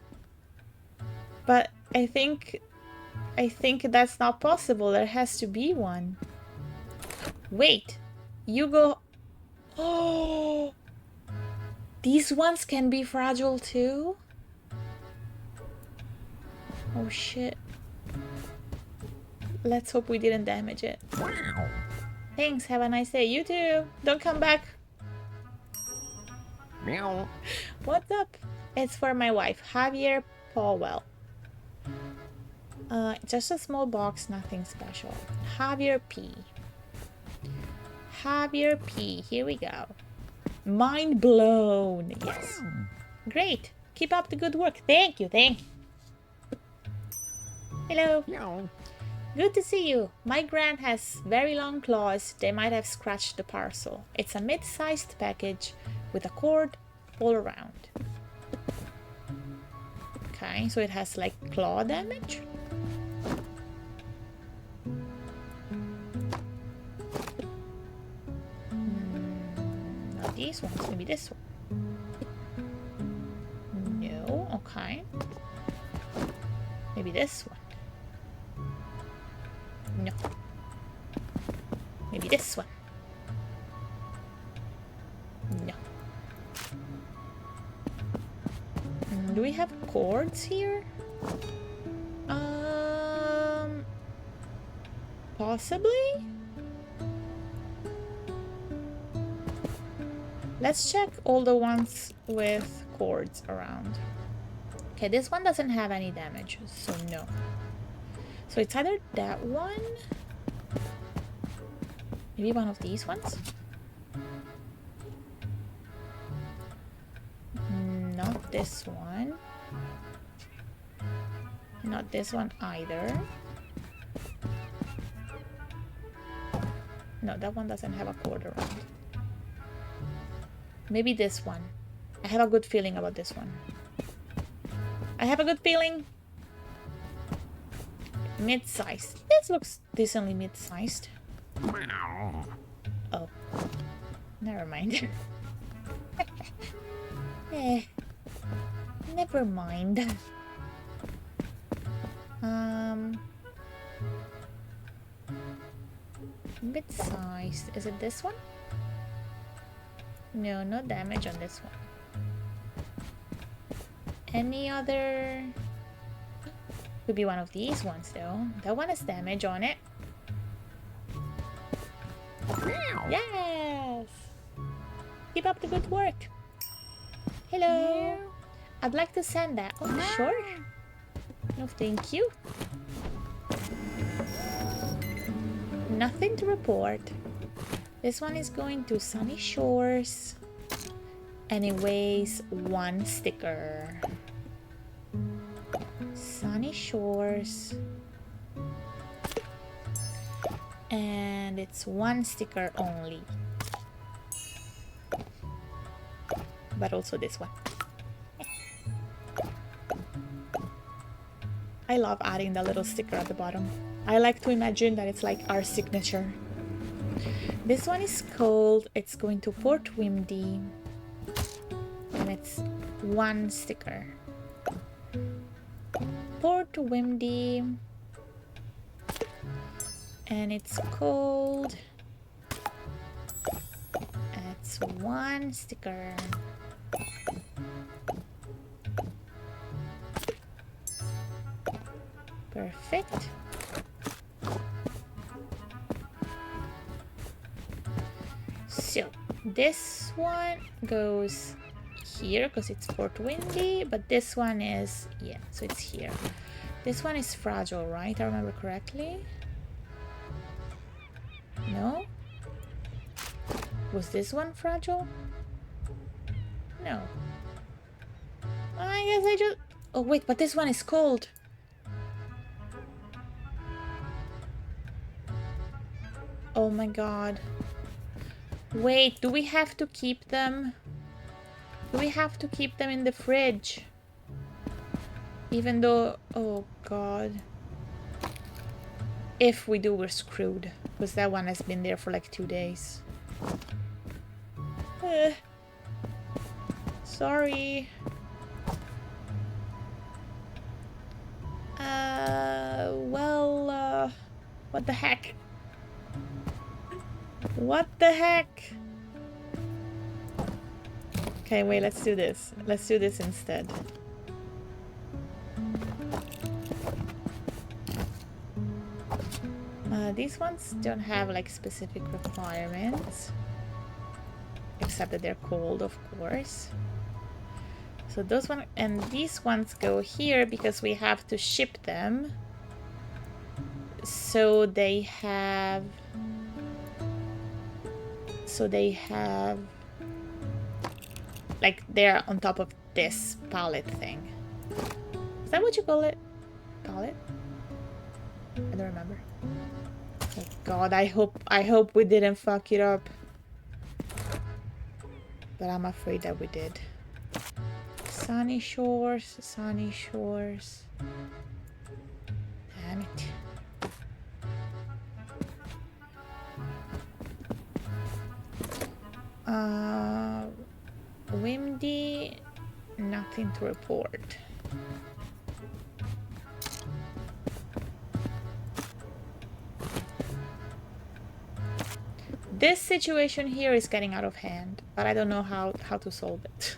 But I think that's not possible. There has to be one. Wait. Hugo. Oh! These ones can be fragile too? Oh shit. Let's hope we didn't damage it. Thanks, have a nice day. You too. Don't come back. Meow. What's up? It's for my wife, Javier Powell. Just a small box, nothing special. Javier P. Javier P. Here we go. Mind blown. Yes. Great. Keep up the good work. Thank you. Hello. Meow. Good to see you. My Gran has very long claws. They might have scratched the parcel. It's a mid-sized package with a cord all around. Okay, so it has like claw damage. Not these ones, maybe this one. No, okay. Maybe this one. No. Maybe this one. No. Do we have cords here? Possibly? Let's check all the ones with cords around. Okay, this one doesn't have any damage, so no. So it's either that one, maybe one of these ones. Not this one. Not this one either. No, that one doesn't have a cord around. Maybe this one. I have a good feeling about this one. I have a good feeling. Mid-sized. This looks decently mid-sized. Meow. Oh. Never mind. Eh. never mind. Bit sized. Is it this one? No, no damage on this one. Any other? Could be one of these ones though. That one has damage on it. Yes! Keep up the good work. Hello. I'd like to send that. Oh, sure. No, thank you. Nothing to report. This one is going to Sunny Shores. And it weighs 1 sticker. Sunny Shores. And it's 1 sticker only. But also this one. I love adding the little sticker at the bottom. I like to imagine that it's like our signature. This one is cold. It's going to Port Wimdy. And it's 1 sticker. Port Wimdy. And it's cold. It's 1 sticker. Perfect. So this one goes here because it's Port Windy, but this one is, yeah, so it's here. This one is fragile, right? I remember correctly. No? Was this one fragile? No. I guess I just... Oh wait, but this one is cold. Oh my god. Wait, do we have to keep them? Do we have to keep them in the fridge? Even though... Oh god. If we do, we're screwed. Because that one has been there for like 2 days. Sorry. Well, what the heck? What the heck? Okay, wait, let's do this. Let's do this instead. These ones don't have like specific requirements. Except that they're cold, of course. So those one and these ones go here because we have to ship them. So they have... like they're on top of this pallet thing. Is that what you call it? Pallet? I don't remember. Oh god, I hope we didn't fuck it up. But I'm afraid that we did. Sunny Shores, Sunny Shores. Damn it. Windy, nothing to report. This situation here is getting out of hand, but I don't know how to solve it.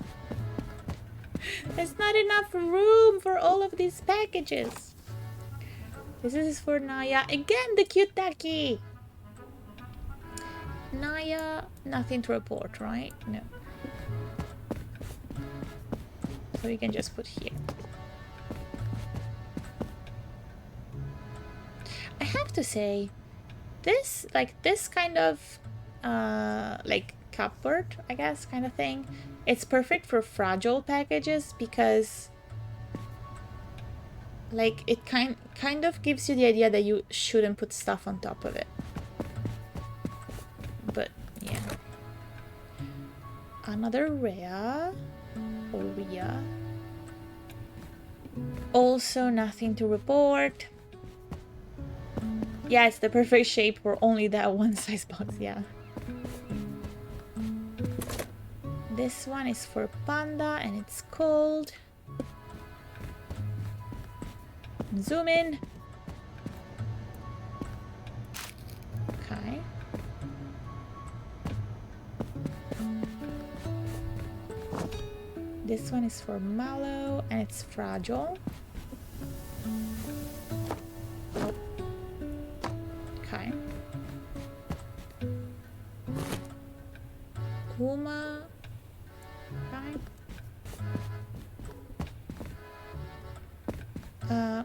There's not enough room for all of these packages. This is for Naya. Again, the cute ducky. Naya, nothing to report, right? No. So we can just put here. I have to say, this kind of like cupboard, I guess, kind of thing. It's perfect for fragile packages because like it kind of gives you the idea that you shouldn't put stuff on top of it. But yeah. Another rare. Oria. Also nothing to report. Yeah, it's the perfect shape for only that one size box, yeah. This one is for Panda and it's cold. Zoom in. Okay. This one is for mallow and it's fragile. Okay. Uma. Okay.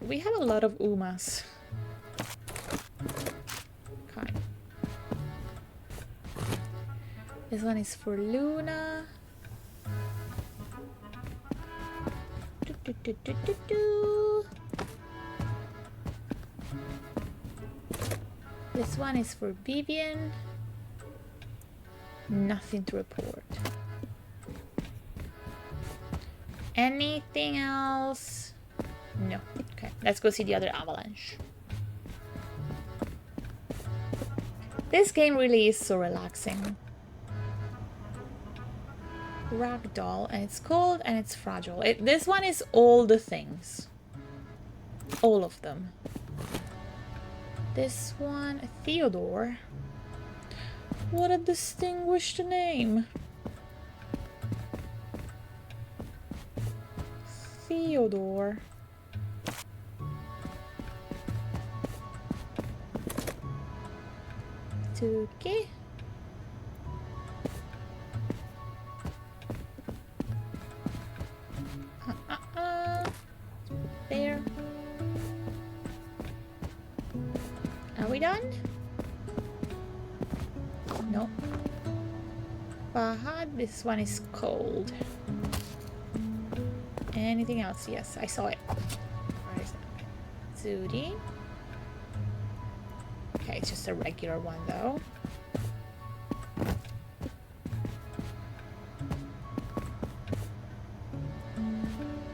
We have a lot of Umas. Okay. This one is for Luna. This one is for Vivian. Nothing to report. Anything else? No. Okay, let's go see the other avalanche. This game really is so relaxing. Ragdoll, and it's cold and it's fragile. This one is all the things. All of them. This one, Theodore. What a distinguished name. Theodore. Tuki. There. Are we done? No. Fahad, this one is cold. Anything else? Yes, I saw it. Where is that? Zudi. Okay, it's just a regular one though.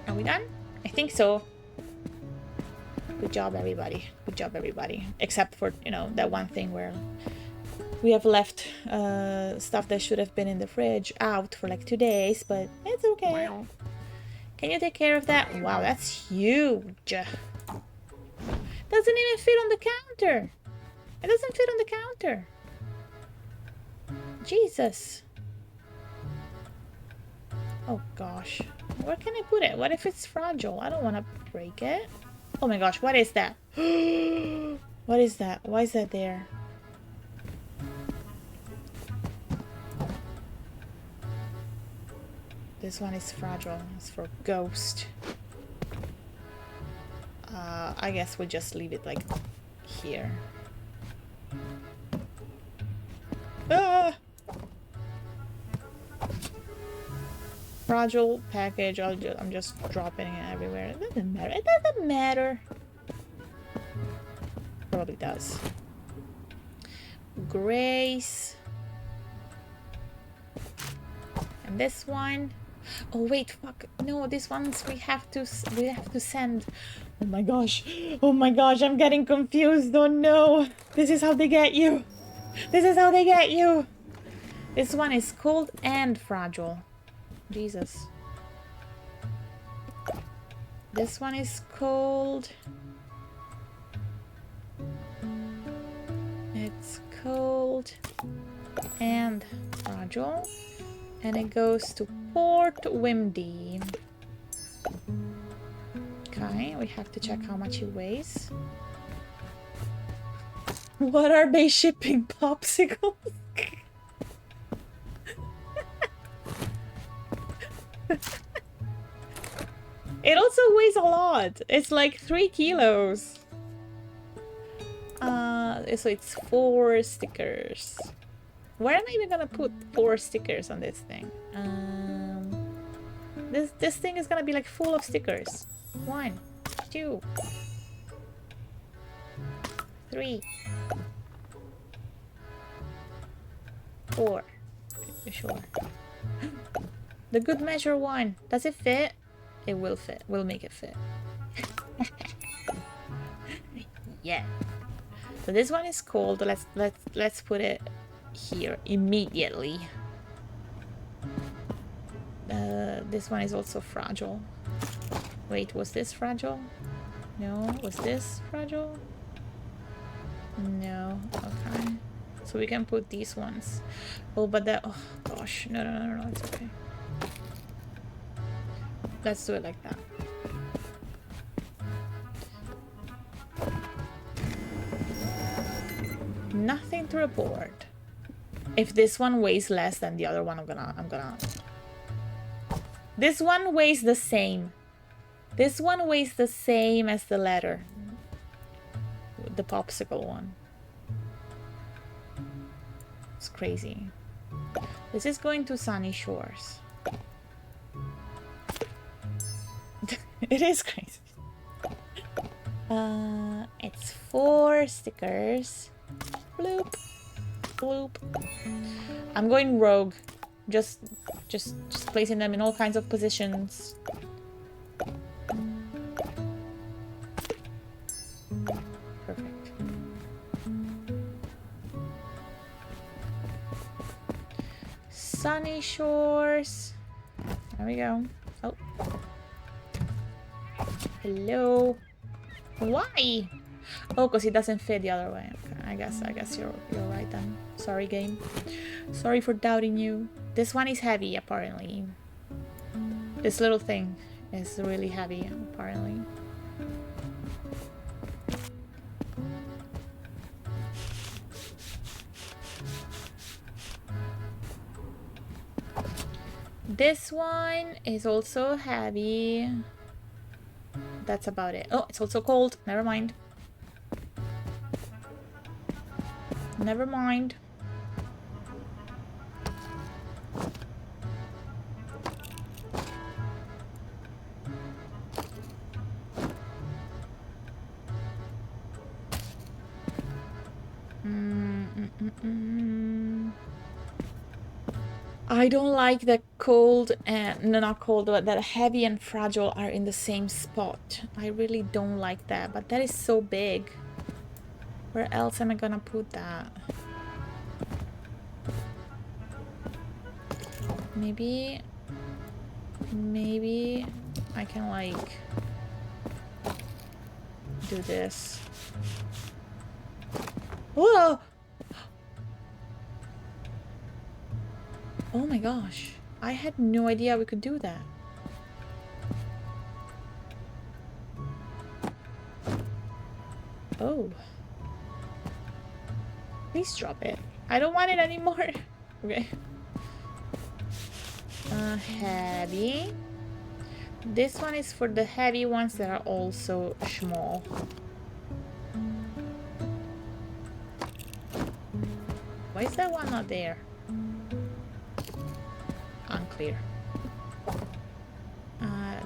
Are we done? I think so. Good job, everybody. Good job, everybody. Except for, you know, that one thing where we have left stuff that should have been in the fridge out for like 2 days, but it's okay. Wow. Can you take care of that? Wow, that's huge. Doesn't even fit on the counter. It doesn't fit on the counter. Jesus. Oh gosh. Where can I put it? What if it's fragile? I don't want to break it. Oh my gosh, what is that? What is that? Why is that there? This one is fragile. It's for ghost. I guess we'll just leave it like here. Ah! Fragile package. I'm just dropping it everywhere. It doesn't matter. It doesn't matter. Probably does. Grace. And this one. Oh wait, fuck. No, this one's we have to send. Oh my gosh. Oh my gosh, I'm getting confused. Oh no. This is how they get you. This is how they get you. This one is cold and fragile. Jesus. This one is cold. It's cold and fragile. And it goes to Port Wimdy. Okay, we have to check how much it weighs. What are they shipping? Popsicles? It also weighs a lot. It's like 3 kilos. So it's 4 stickers. Where am I even gonna put 4 stickers on this thing? This thing is gonna be like full of stickers. 1, 2, 3, 4. You sure? The good measure one. Does it fit? It will fit. We'll make it fit. Yeah. So this one is cold. Let's put it here immediately. This one is also fragile. Wait, was this fragile? No, was this fragile? No, okay. So we can put these ones. Oh, but that, oh gosh, no, it's okay. Let's do it like that. Nothing to report. If this one weighs less than the other one, I'm gonna... This one weighs the same. This one weighs the same as the letter. The popsicle one. It's crazy. This is going to Sunny Shores. It is crazy. It's 4 stickers. Bloop. Bloop. I'm going rogue. Just placing them in all kinds of positions. Perfect. Sunny Shores. There we go. Oh. Hello. Why? Oh, because it doesn't fit the other way. Okay, I guess you're right then. Sorry, game. Sorry for doubting you. This one is heavy, apparently. This little thing is really heavy, apparently. This one is also heavy. That's about it. Oh, it's also cold. Never mind. Never mind. I don't like that cold and no, not cold, but that heavy and fragile are in the same spot. I really don't like that, but that is so big. Where else am I gonna put that? Maybe I can like do this. Whoa! Oh my gosh, I had no idea we could do that. Oh. Please drop it. I don't want it anymore. Okay. Heavy. This one is for the heavy ones that are also small. Why is that one not there? Unclear.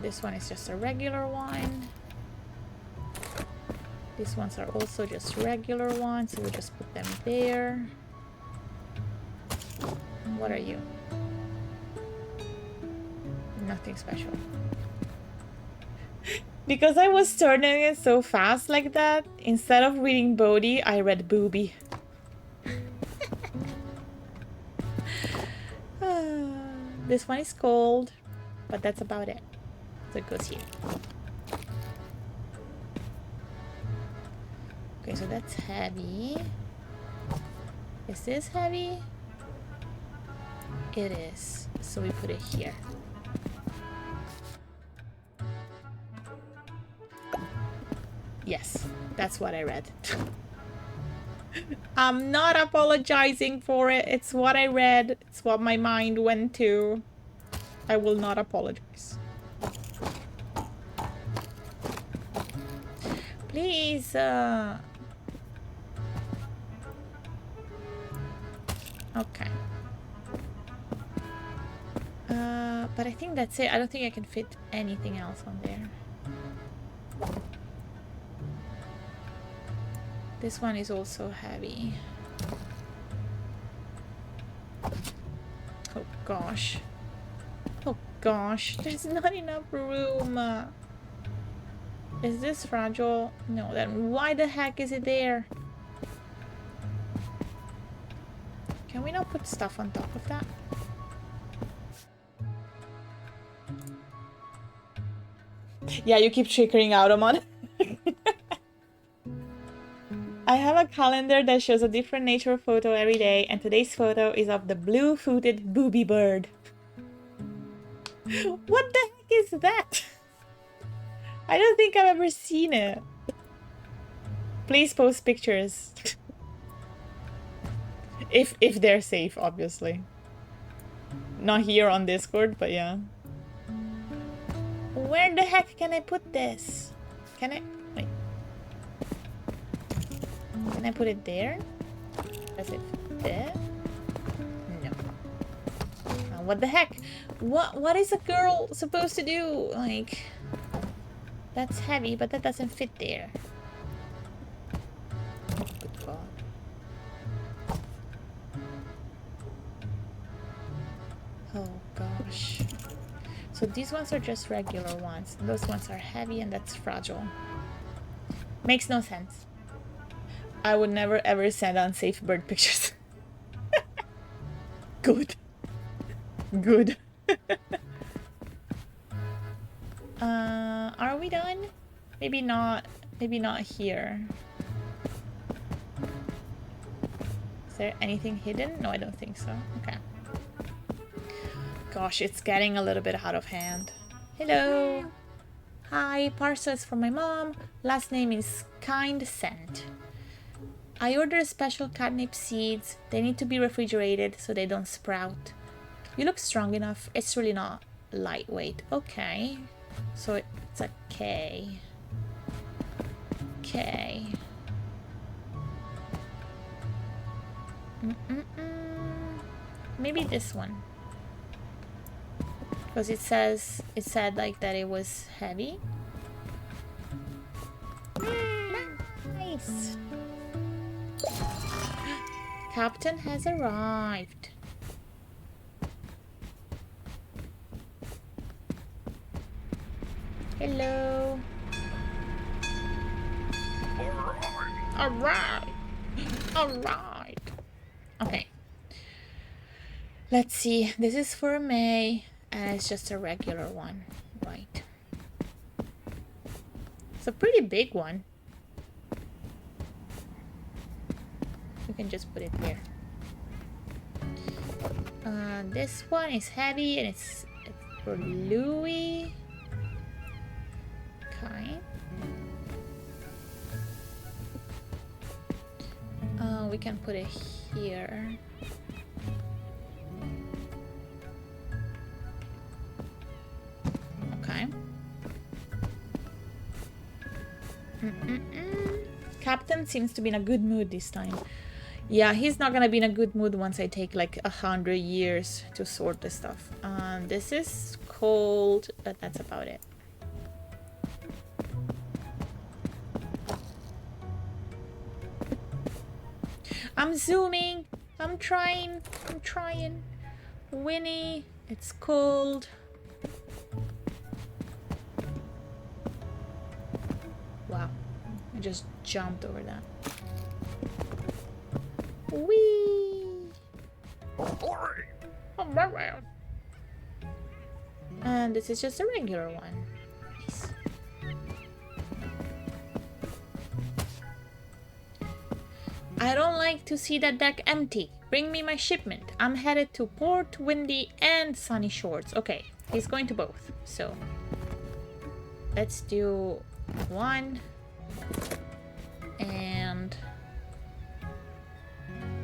This one is just a regular one. These ones are also just regular ones, so we'll just put them there. What are you? Nothing special. Because I was turning it so fast like that, instead of reading Bodhi, I read Booby. This one is cold, but that's about it. So it goes here. Okay, so that's heavy. Is this heavy? It is. So we put it here. Yes, that's what I read. I'm not apologizing for it. It's what I read. It's what my mind went to. I will not apologize. Please, okay. But I think that's it. I don't think I can fit anything else on there. This one is also heavy. Oh gosh. Oh gosh, there's not enough room. Is this fragile? No, then why the heck is it there? Can we not put stuff on top of that? Yeah, you keep triggering out, Amon. have a calendar that shows a different nature photo every day, and today's photo is of the blue-footed booby bird. What the heck is that? I don't think I've ever seen it. Please post pictures. If they're safe, obviously. Not here on Discord, but yeah. Where the heck can I put this? Can I... Wait. Can I put it there? Does it fit there? No. What the heck? What is a girl supposed to do? Like... That's heavy, but that doesn't fit there. Good God. Oh gosh. So these ones are just regular ones. Those ones are heavy and that's fragile. Makes no sense. I would never ever send unsafe bird pictures. Good. Good. Are we done? Maybe not. Maybe not here. Is there anything hidden? No, I don't think so. Okay. Gosh, it's getting a little bit out of hand. Hello. Hi, parcels from my mom. Last name is Kind Scent. I ordered special catnip seeds. They need to be refrigerated so they don't sprout. You look strong enough. It's really not lightweight. Okay. So it's a K. K. Maybe this one. Because it said like that it was heavy. Nice. Captain has arrived. Hello. Alright. Alright. Okay. Let's see. This is for May. And it's just a regular one. Right. It's a pretty big one. We can just put it here. This one is heavy and it's for Louis. Okay. We can put it here. Okay. Captain seems to be in a good mood this time. Yeah, he's not gonna be in a good mood once I take like 100 years to sort the stuff. This is cold, but that's about it. I'm zooming. I'm trying. Winnie, it's cold. Wow, I just jumped over that. Whee! And this is just a regular one. Nice. I don't like to see that deck empty. Bring me my shipment. I'm headed to Port, Windy, and Sunny Shores. Okay, he's going to both. So let's do one. And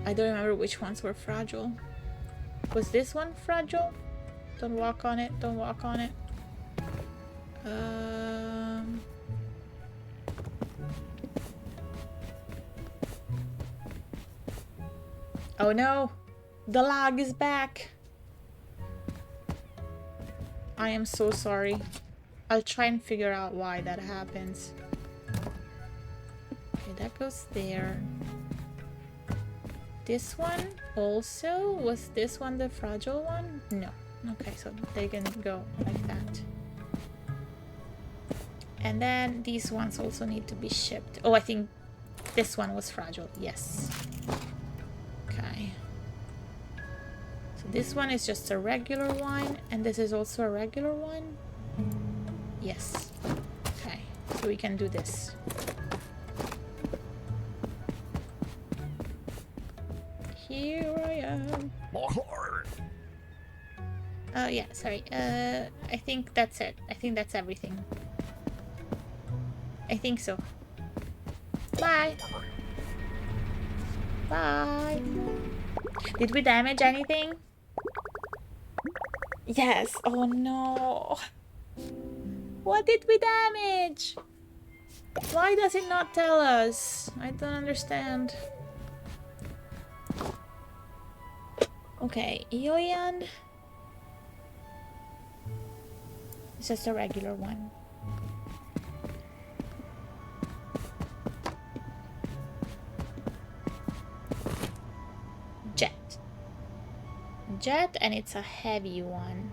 I don't remember which ones were fragile. Was this one fragile? Don't walk on it. Don't walk on it. Oh no! The lag is back! I am so sorry. I'll try and figure out why that happens. Okay, that goes there. This one also? Was this one the fragile one? No. Okay, so they can go like that. And then these ones also need to be shipped. Oh, I think this one was fragile. Yes. Okay. So this one is just a regular one, and this is also a regular one. Yes. Okay, so we can do this. Here I am. Oh yeah, sorry. I think that's it. I think that's everything. I think so. Bye. Bye. Did we damage anything? Yes. Oh no. What did we damage? Why does it not tell us? I don't understand. Okay, Ilian. It's just a regular one. Jet. Jet, and it's a heavy one.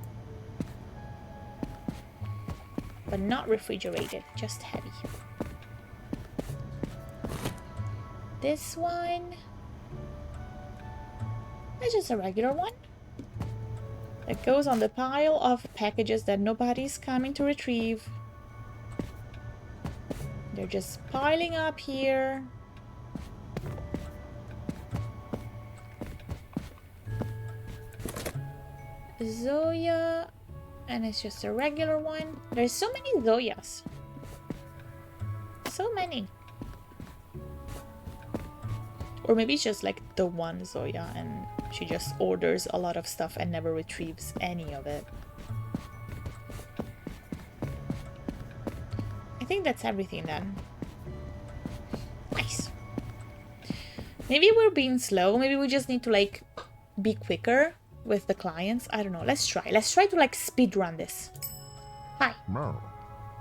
But not refrigerated, just heavy. This one... It's just a regular one. That goes on the pile of packages that nobody's coming to retrieve. They're just piling up here. Zoya, and it's just a regular one. There's so many Zoyas. So many. Or maybe it's just like the one Zoya and she just orders a lot of stuff and never retrieves any of it. I think that's everything then. Nice. Maybe we're being slow. Maybe we just need to like be quicker with the clients. I don't know. Let's try. Let's try to like speed run this. Hi. No.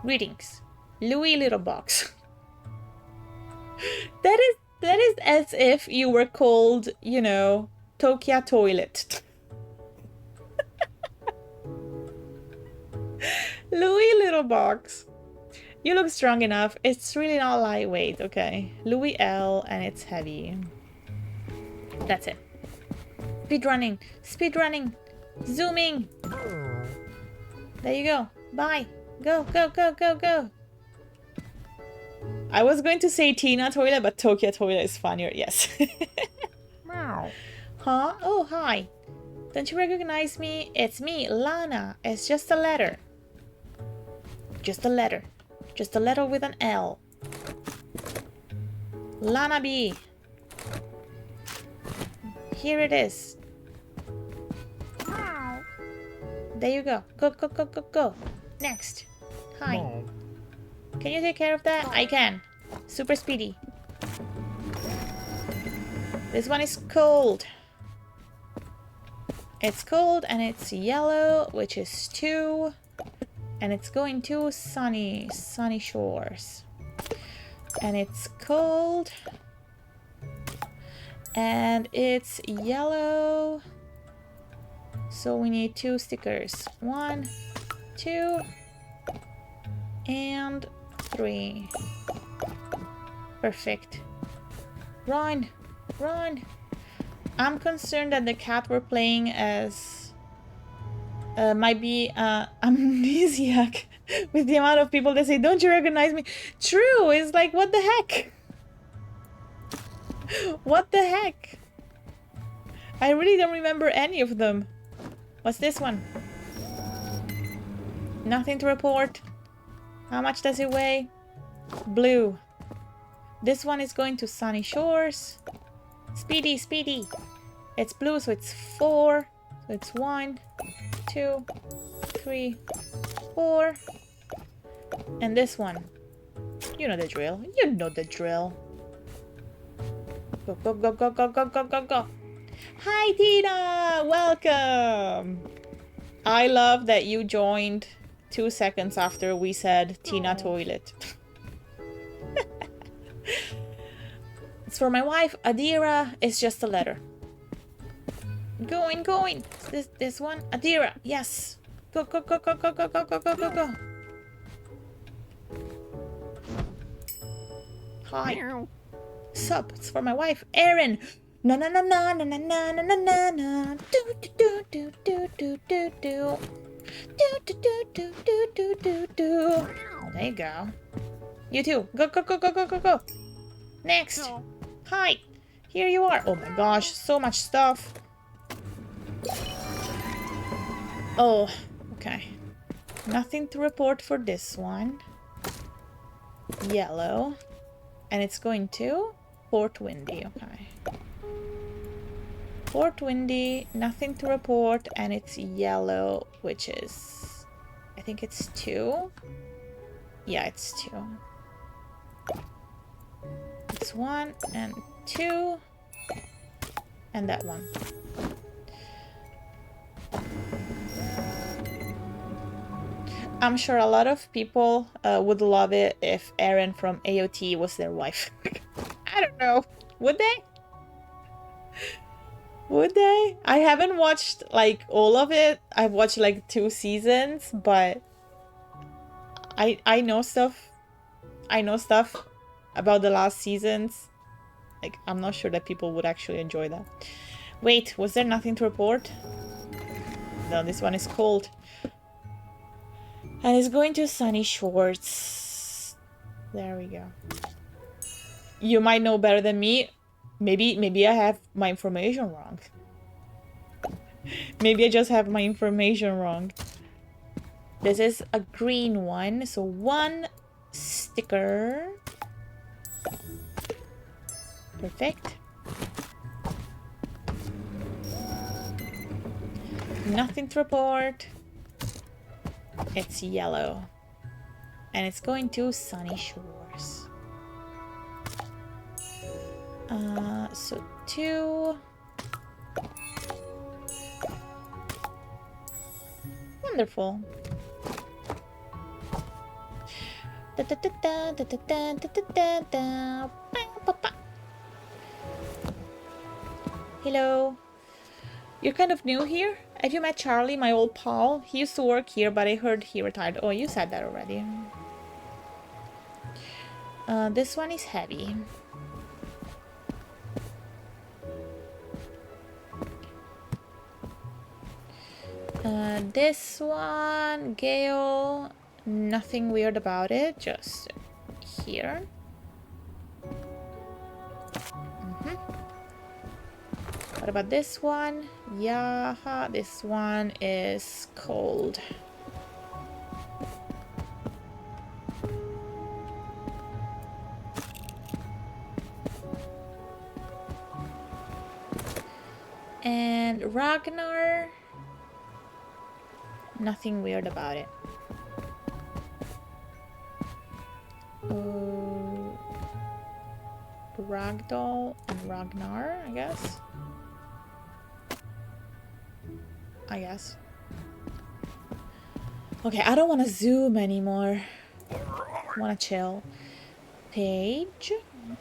Greetings. Louis Little Box. That is as if you were called, you know, Tokia Toilet. Louis Little Box. You look strong enough. It's really not lightweight, okay. Louis L and it's heavy. That's it. Speed running. Speed running. Zooming. There you go. Bye. Go, go, go, go, go. I was going to say Tina Toilet, but Tokia Toilet is funnier. Yes. Meow. Huh? Oh, hi. Don't you recognize me? It's me, Lana. It's just a letter. Just a letter. Just a letter with an L. Lana B. Here it is. Meow. There you go. Go, go, go, go, go. Next. Hi. No. Can you take care of that? I can. Super speedy. This one is cold. It's cold and it's yellow, which is 2. And it's going to sunny shores. And it's cold. And it's yellow. So we need 2 stickers. 1, 2, and 3. Perfect. Run! Run! I'm concerned that the cat we're playing as might be amnesiac with the amount of people that say, don't you recognize me? True! It's like, what the heck? What the heck? I really don't remember any of them. What's this one? Nothing to report. How much does it weigh? Blue. This one is going to sunny shores. Speedy, speedy. It's blue, so it's 4. So it's 1, 2, 3, 4. And this one. You know the drill. You know the drill. Go, go, go, go, go, go, go, go, go. Hi, Tina! Welcome! I love that you joined 2 seconds after we said Tina Toilet. It's for my wife, Adira. It's just a letter. Going, going. This one, Adira. Yes. Go, go, go, go, go, go, go, go, go, go, go. Hi. Meow. Sup? It's for my wife, Erin. Na na na na na na na na na na na. Do do do do do do do. Do do do do do do do do. There you go. You too. Go go go go go go go. Next. No. Hi. Here you are. Oh my gosh, so much stuff. Oh, okay. Nothing to report for this one. Yellow. And it's going to Port Windy. Okay. Port Windy, nothing to report, and it's yellow, which is... I think it's 2. Yeah, it's 2. It's 1 and 2. And that one. I'm sure a lot of people would love it if Erin from AOT was their wife. I don't know. Would they? Would they? I haven't watched like all of it. I've watched like 2 seasons, but I know stuff. I know stuff about the last seasons. Like, I'm not sure that people would actually enjoy that. Wait, was there nothing to report? No, this one is cold. And it's going to Sunny Shores. There we go. You might know better than me. Maybe I have my information wrong. Maybe I just have my information wrong. This is a green one, so 1 sticker. Perfect. Nothing to report. It's yellow. And it's going to Sunny Shores. So 2. Wonderful. Hello. You're kind of new here? Have you met Charlie, my old pal? He used to work here, but I heard he retired. Oh, you said that already. This one is heavy. This one, Gale, nothing weird about it, just here. What about this one? Yeah, this one is cold. And Ragnar, nothing weird about it. Ragdoll and Ragnar, I guess. Okay, I don't want to zoom anymore. I want to chill. Page.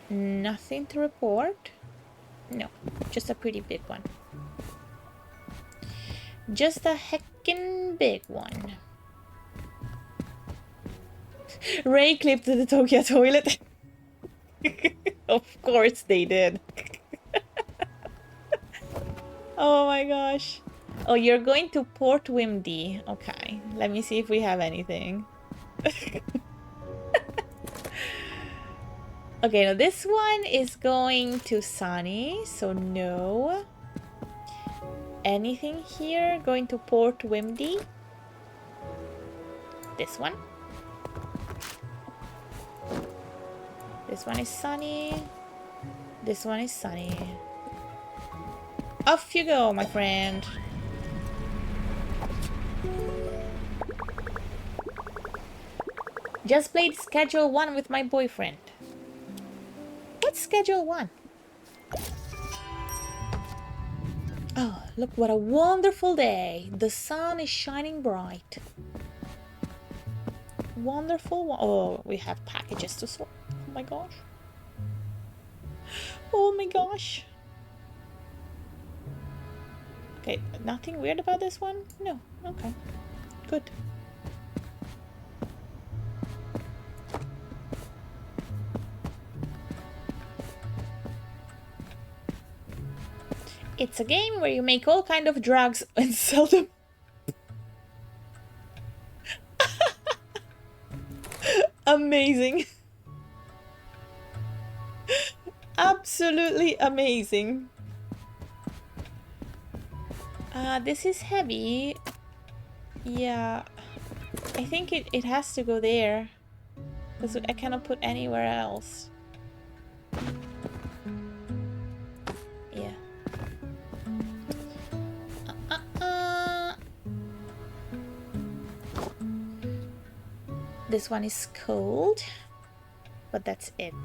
Nothing to report. No, just a pretty big one. Just a heckin' big one. Ray clipped the Tokyo toilet. Of course they did. Oh my gosh. Oh, you're going to Port Windy. Okay, let me see if we have anything. Okay, now this one is going to Sunny, so no. Anything here going to Port Windy? This one. This one is Sunny. This one is Sunny. Off you go, my friend. Just played Schedule 1 with my boyfriend. What's Schedule 1? Oh, look what a wonderful day. The sun is shining bright. Wonderful. Oh, we have packages to sort. Oh my gosh. Oh my gosh. Okay, nothing weird about this one? No. Okay. Good. It's a game where you make all kind of drugs and sell them. Amazing. absolutely amazing. This is heavy. Yeah, I think it has to go there, because I cannot put anywhere else. Yeah. This one is cold, but that's it.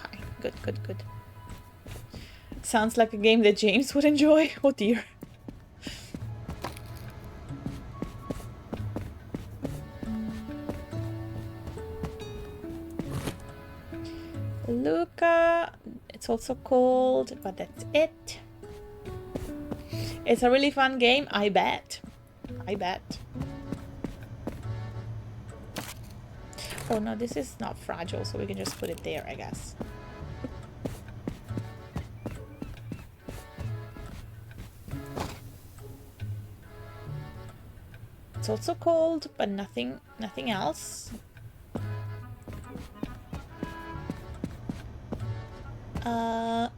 Okay, good, good, good. Sounds like a game that James would enjoy. Oh dear. Luca, it's also cold, but that's it. It's a really fun game, I bet. I bet. Oh no, this is not fragile, so we can just put it there, I guess. It's also cold, but nothing else.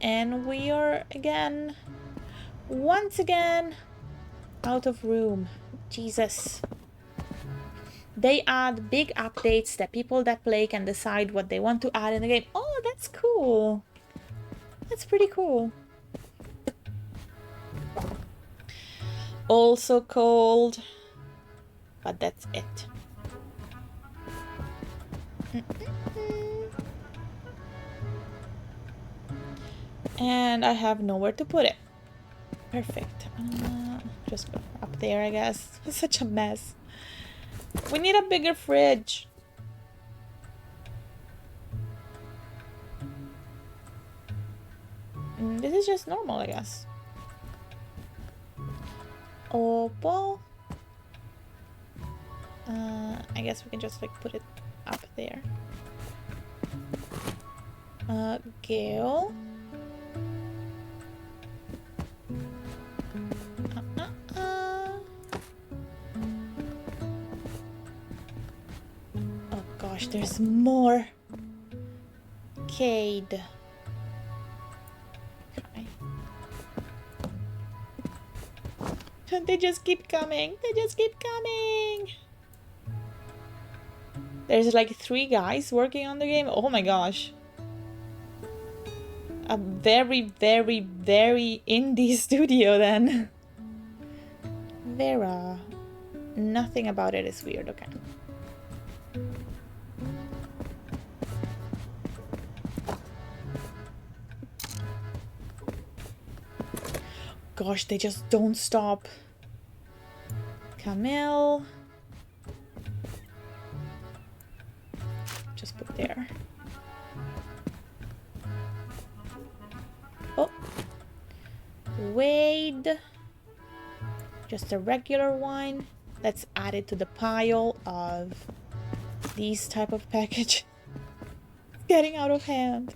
And we are once again, out of room. Jesus. They add big updates that people that play can decide what they want to add in the game. Oh, that's cool. That's pretty cool. Also cold, but that's it. And I have nowhere to put it. Perfect. Just go up there, I guess. It's such a mess. We need a bigger fridge. This is just normal, I guess. Opal. I guess we can just like put it up there. Gale. Oh gosh, there's more. Cade. Okay. They just keep coming. They just keep coming. There's like 3 guys working on the game. Oh my gosh. A very, very, very indie studio then. Vera. Nothing about it is weird, okay. Gosh, they just don't stop. Camille. Just put there. Oh. Wade. Just a regular one. Let's add it to the pile of these type of package. Getting out of hand.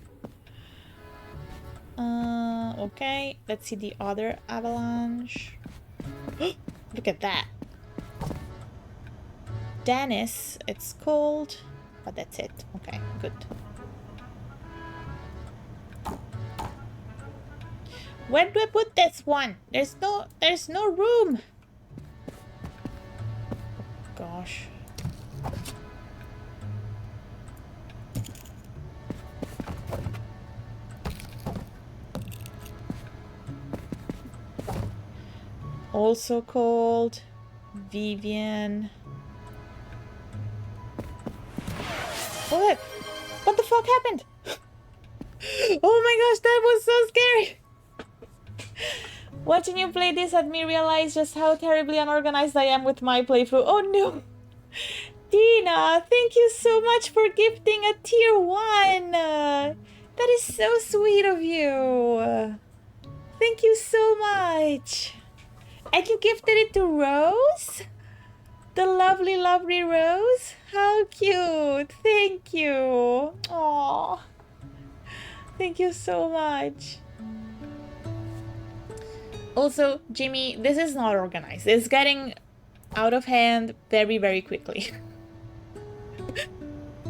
Okay, let's see the other avalanche. Look at that. Dennis, it's cold, but that's it. Okay, good. Where do I put this one? There's no room. Gosh. Also cold. Vivian. What? What the fuck happened? Oh my gosh, that was so scary. Watching you play this had me realize just how terribly unorganized I am with my playthrough. Oh no. Dina, thank you so much for gifting a tier 1. That is so sweet of you. Thank you so much. And you gifted it to Rose? The lovely, lovely Rose? How cute. Thank you. Aww. Thank you so much. Also, Jimmy, this is not organized. It's getting out of hand very, very quickly.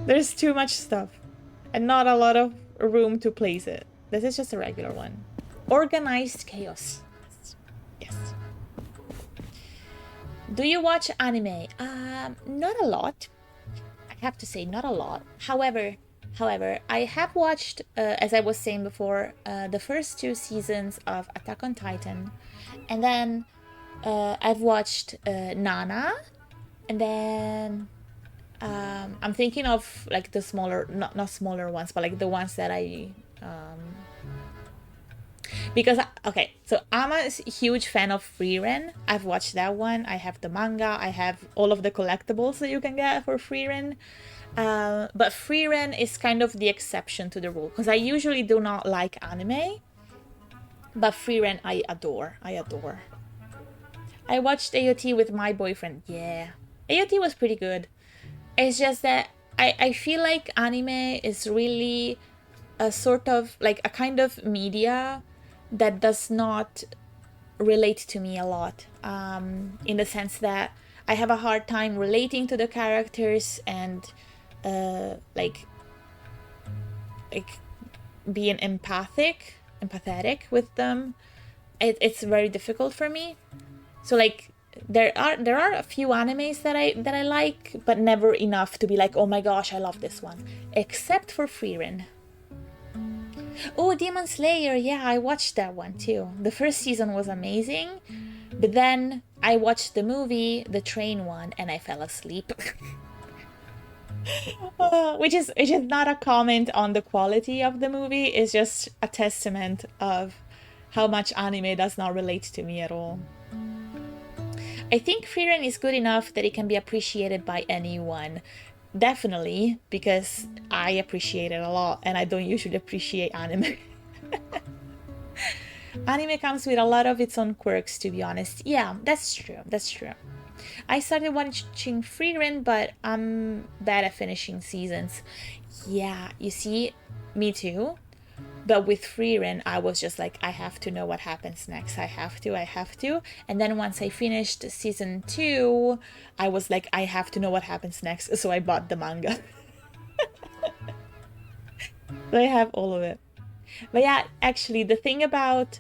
There's too much stuff and not a lot of room to place it. This is just a regular one. Organized chaos. Yes. Do you watch anime? Not a lot. I have to say, not a lot. However, I have watched, as I was saying before, the first 2 seasons of Attack on Titan, and then I've watched Nana, and then I'm thinking of like the smaller, not smaller ones, but like the ones that I because okay, so I'm a huge fan of Frieren. I've watched that one. I have the manga. I have all of the collectibles that you can get for Frieren. But Frieren is kind of the exception to the rule because I usually do not like anime. But Frieren I adore. I adore. I watched AOT with my boyfriend. Yeah, AOT was pretty good. It's just that I feel like anime is really a sort of like a kind of media that does not relate to me a lot, in the sense that I have a hard time relating to the characters and like being empathetic with them. It's very difficult for me. So like there are a few animes that I like, but never enough to be like, oh my gosh, I love this one. Except for Frieren. Oh, Demon Slayer, yeah, I watched that one too. The first season was amazing, but then I watched the movie, the train one, and I fell asleep. Which is not a comment on the quality of the movie, it's just a testament of how much anime does not relate to me at all. I think Frieren is good enough that it can be appreciated by anyone. Definitely, because I appreciate it a lot and I don't usually appreciate anime. Anime comes with a lot of its own quirks, to be honest. Yeah, that's true. That's true. I started watching Frieren, but I'm bad at finishing seasons. Yeah, you see, me too. But with Frieren, I was just like, I have to know what happens next. I have to. And then once I finished season 2, I was like, I have to know what happens next. So I bought the manga. So I have all of it. But yeah, actually, the thing about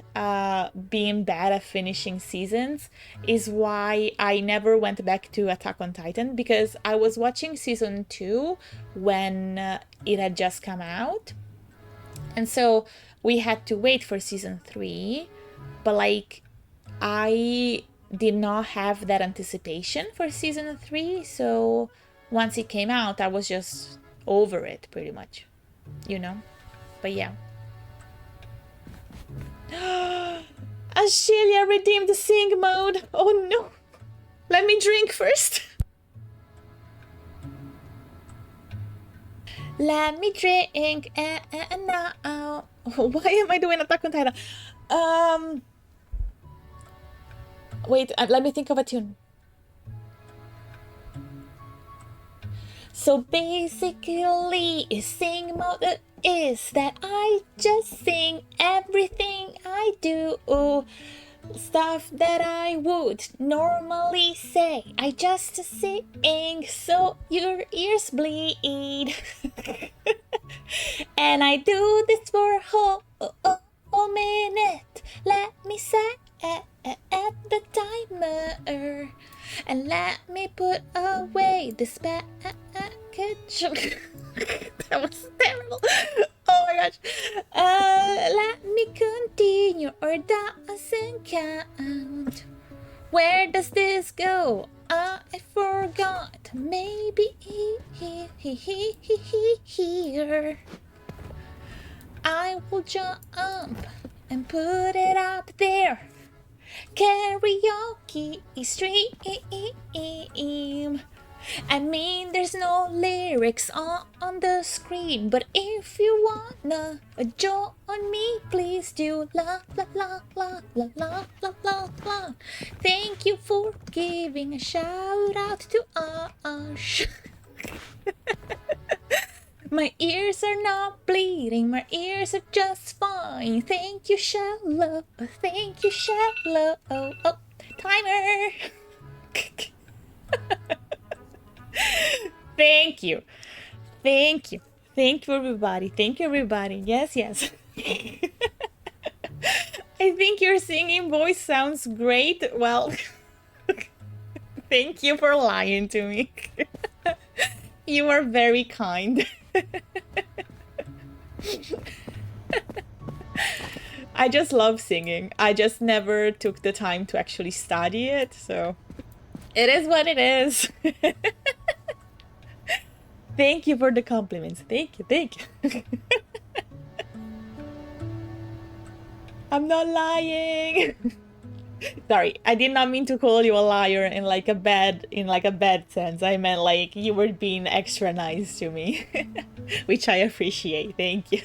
being bad at finishing seasons is why I never went back to Attack on Titan, because I was watching season 2 when it had just come out. And so we had to wait for season 3, but like I did not have that anticipation for season 3, so once it came out, I was just over it pretty much, you know? But yeah. Ashelia redeemed the sing mode. Oh no. Let me drink first. Let me drink now. Why am I doing Attack on Titan? Wait, let me think of a tune. So basically, sing mode is that I just sing everything I do. Stuff that I would normally say. I just sing so your ears bleed. And I do this for a whole minute. Let me set at the timer. And let me put away this package. That was terrible. Oh my gosh. Let me continue, or doesn't count. Where does this go? I forgot. Maybe here. I will jump and put it up there. Karaoke stream. I mean, there's no lyrics on the screen, but if you wanna join me, please do. La la la la la la la la la. Thank you for giving a shout out to us. My ears are not bleeding, my ears are just fine. Thank you, Shallow. Thank you, Shallow. Oh, timer. Thank you. Thank you. Thank you, everybody. Thank you, everybody. Yes, yes. I think your singing voice sounds great. Well, thank you for lying to me. You are very kind. I just love singing. I just never took the time to actually study it, so it is what it is. Thank you for the compliments. Thank you, thank you. I'm not lying. Sorry, I did not mean to call you a liar in like a bad sense. I meant like you were being extra nice to me, which I appreciate. Thank you.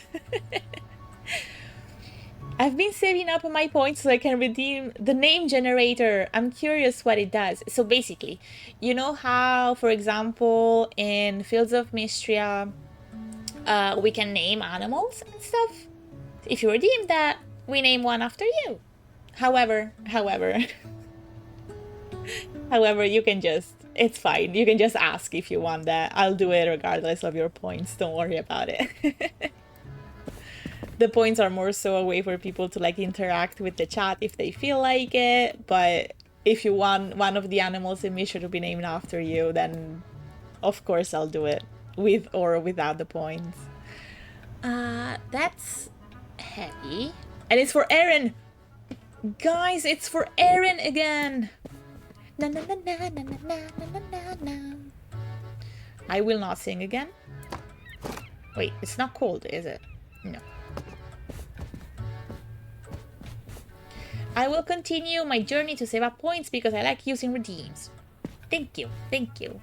I've been saving up my points so I can redeem the name generator. I'm curious what it does. So basically, you know how, for example, in Fields of Mystria, we can name animals and stuff? If you redeem that, we name one after you. However, you can just, it's fine. You can just ask if you want that. I'll do it regardless of your points. Don't worry about it. The points are more so a way for people to like interact with the chat if they feel like it. But if you want one of the animals in Mishra to be named after you, then of course I'll do it with or without the points. That's heavy. And it's for Aaron. Guys, it's for Aaron again. Na, na, na, na, na, na, na, na, na. I will not sing again. Wait, it's not cold, is it? No. I will continue my journey to save up points because I like using redeems. Thank you, thank you.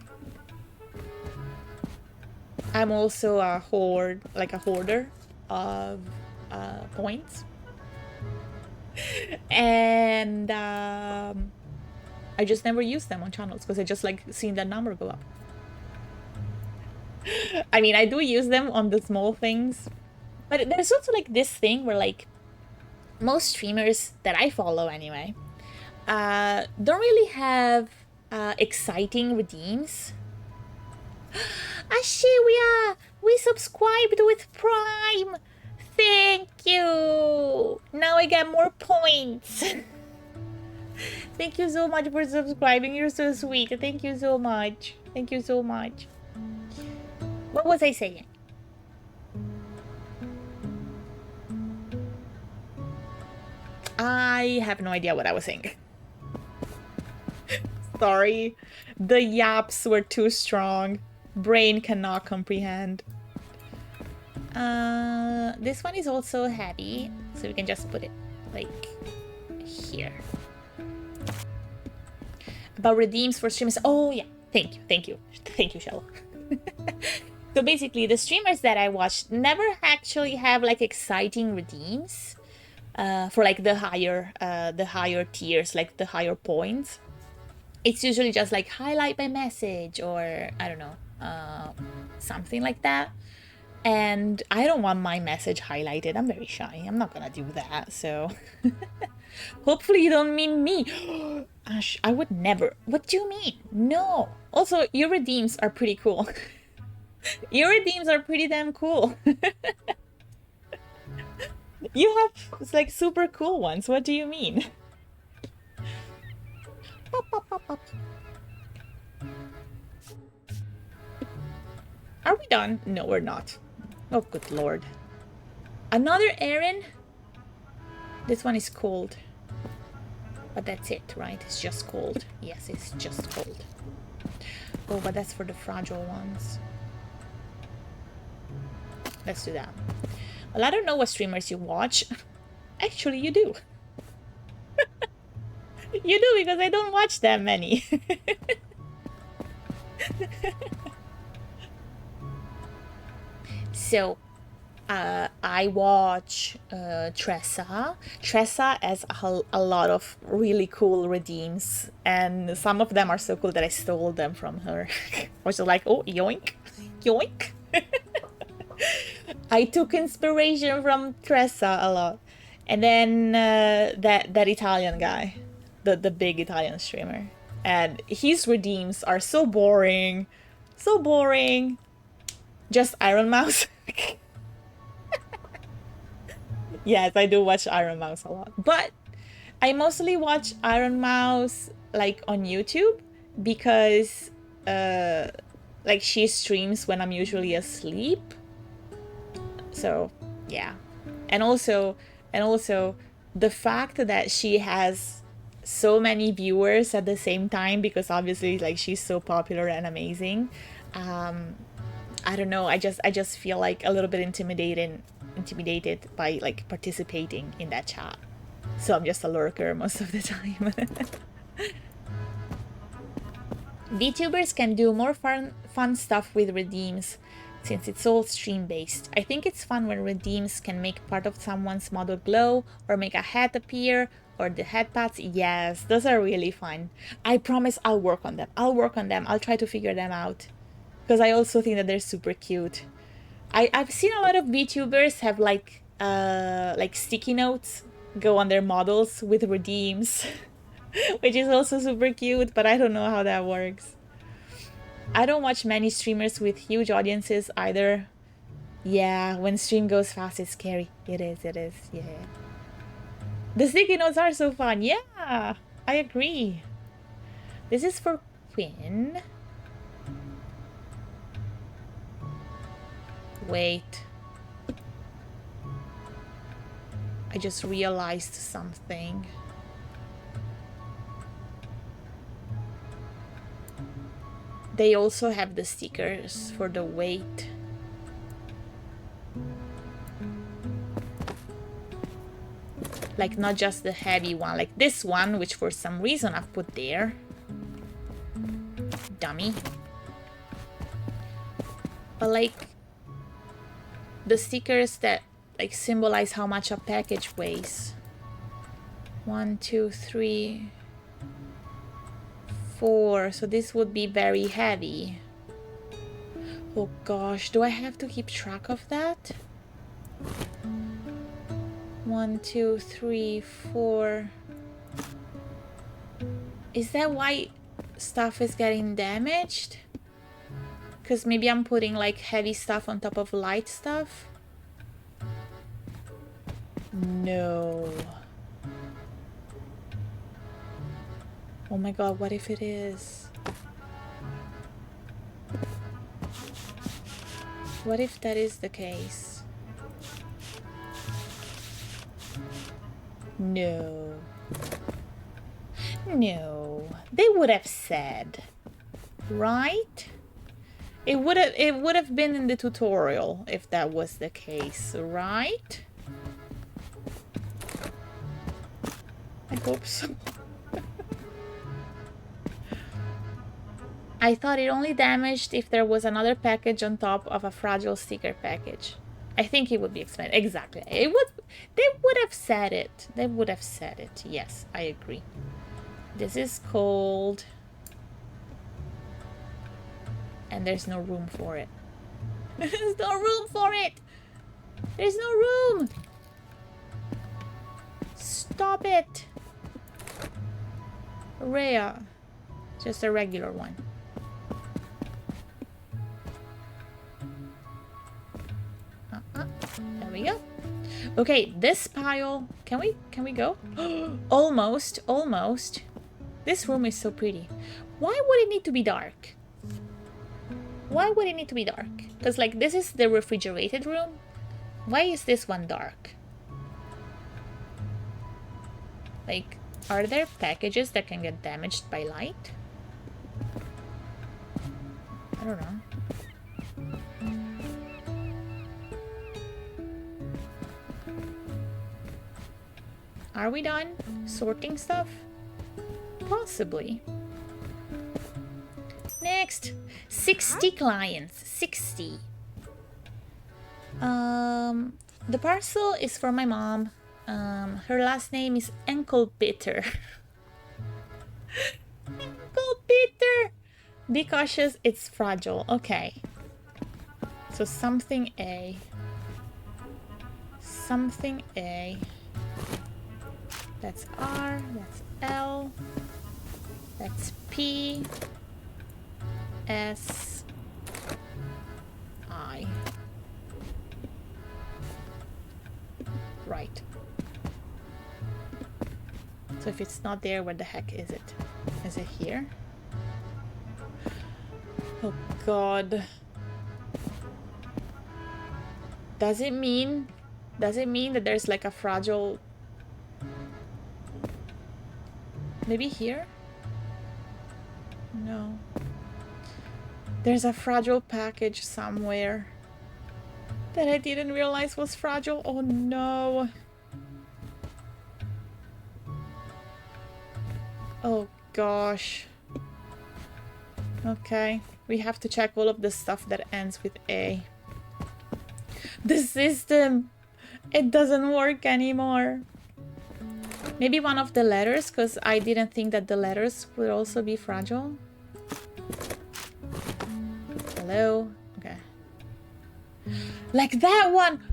I'm also a hoarder of points. And I just never use them on channels because I just like seeing that number go up. I mean, I do use them on the small things, but there's also like this thing where like most streamers that I follow anyway don't really have exciting redeems. Ashia, we subscribed with Prime. Thank you. Now I get more points. Thank you so much for subscribing. You're so sweet. Thank you so much. Thank you so much. What was I saying? I have no idea what I was saying. Sorry. The yaps were too strong. Brain cannot comprehend. This one is also heavy, so we can just put it like here. About redeems for streamers. Oh yeah, thank you, Shell. So basically, the streamers that I watch never actually have like exciting redeems for like the higher tiers, like the higher points. It's usually just like highlight my message or I don't know, something like that. And I don't want my message highlighted. I'm very shy. I'm not gonna do that. So hopefully you don't mean me. Ash, I would never. What do you mean? No. Also, your redeems are pretty cool. Your redeems are pretty damn cool. You have like super cool ones. What do you mean? Pop, pop, pop, pop. Are we done? No, we're not. Oh, good lord. Another Aaron? This one is cold. But that's it, right? It's just cold. Yes, it's just cold. Oh, but that's for the fragile ones. Let's do that. Well, I don't know what streamers you watch. Actually, you do. You do, because I don't watch that many. So, I watch Tressa. Tressa has a lot of really cool redeems, and some of them are so cool that I stole them from her. I was just like, oh, yoink, yoink. I took inspiration from Tressa a lot. And then that Italian guy, the big Italian streamer. And his redeems are so boring. So boring. Just Iron Mouse? Yes, I do watch Iron Mouse a lot. But I mostly watch Iron Mouse like on YouTube because like she streams when I'm usually asleep. So, yeah. And also the fact that she has so many viewers at the same time, because obviously like she's so popular and amazing. I don't know, I just feel like a little bit intimidated by like participating in that chat. So I'm just a lurker most of the time. VTubers can do more fun stuff with redeems since it's all stream based. I think it's fun when redeems can make part of someone's model glow or make a hat appear or the head pads. Yes, those are really fun. I promise I'll work on them. I'll try to figure them out because I also think that they're super cute. I've seen a lot of VTubers have like sticky notes go on their models with redeems. Which is also super cute, but I don't know how that works. I don't watch many streamers with huge audiences either. Yeah, when stream goes fast, it's scary. It is, yeah. The sticky notes are so fun. Yeah, I agree. This is for Quinn. Wait. I just realized something. They also have the stickers for the weight. Like not just the heavy one, like this one, which for some reason I've put there. Dummy. But like the stickers that like symbolize how much a package weighs. 1, 2, 3, 4. So this would be very heavy. Oh gosh, do I have to keep track of that? 1, 2, 3, 4. Is that why stuff is getting damaged? Because maybe I'm putting like heavy stuff on top of light stuff? No. Oh my god, what if it is? What if that is the case? No. No. They would have said, right? It would have been in the tutorial if that was the case, right? I hope so. I thought it only damaged if there was another package on top of a fragile sticker package. I think it would be explained. Exactly. They would have said it. They would have said it. Yes, I agree. This is cold. And there's no room for it. There's no room for it! There's no room! Stop it! Rhea. Just a regular one. There we go. Okay, this pile. Can we go? Almost. This room is so pretty. Why would it need to be dark? Why would it need to be dark? Because like this is the refrigerated room. Why is this one dark? Like, are there packages that can get damaged by light? I don't know. Are we done sorting stuff? Possibly. Next, 60 clients. 60. The parcel is for my mom. Her last name is Uncle Peter. Uncle Peter. Be cautious, it's fragile. Okay. So something A. Something A. That's R, that's L, that's P, S, I. Right. So if it's not there, where the heck is it? Is it here? Oh god. Does it mean that there's like a fragile... Maybe here? No. There's a fragile package somewhere that I didn't realize was fragile. Oh no. Oh gosh. Okay. We have to check all of the stuff that ends with A. The system! It doesn't work anymore. Maybe one of the letters, because I didn't think that the letters would also be fragile. Hello? Okay. Like that one!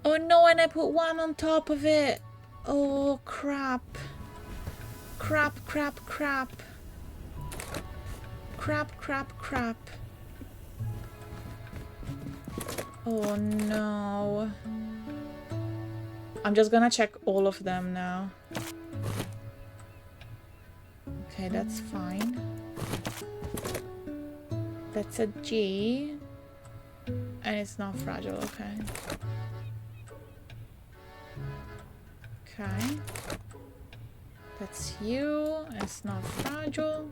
Oh no, and I put one on top of it. Oh crap. Crap, crap, crap. Crap, crap, crap. Oh no. I'm just gonna check all of them now. Okay, that's fine. That's a G. And it's not fragile, okay. Okay. That's U. It's not fragile.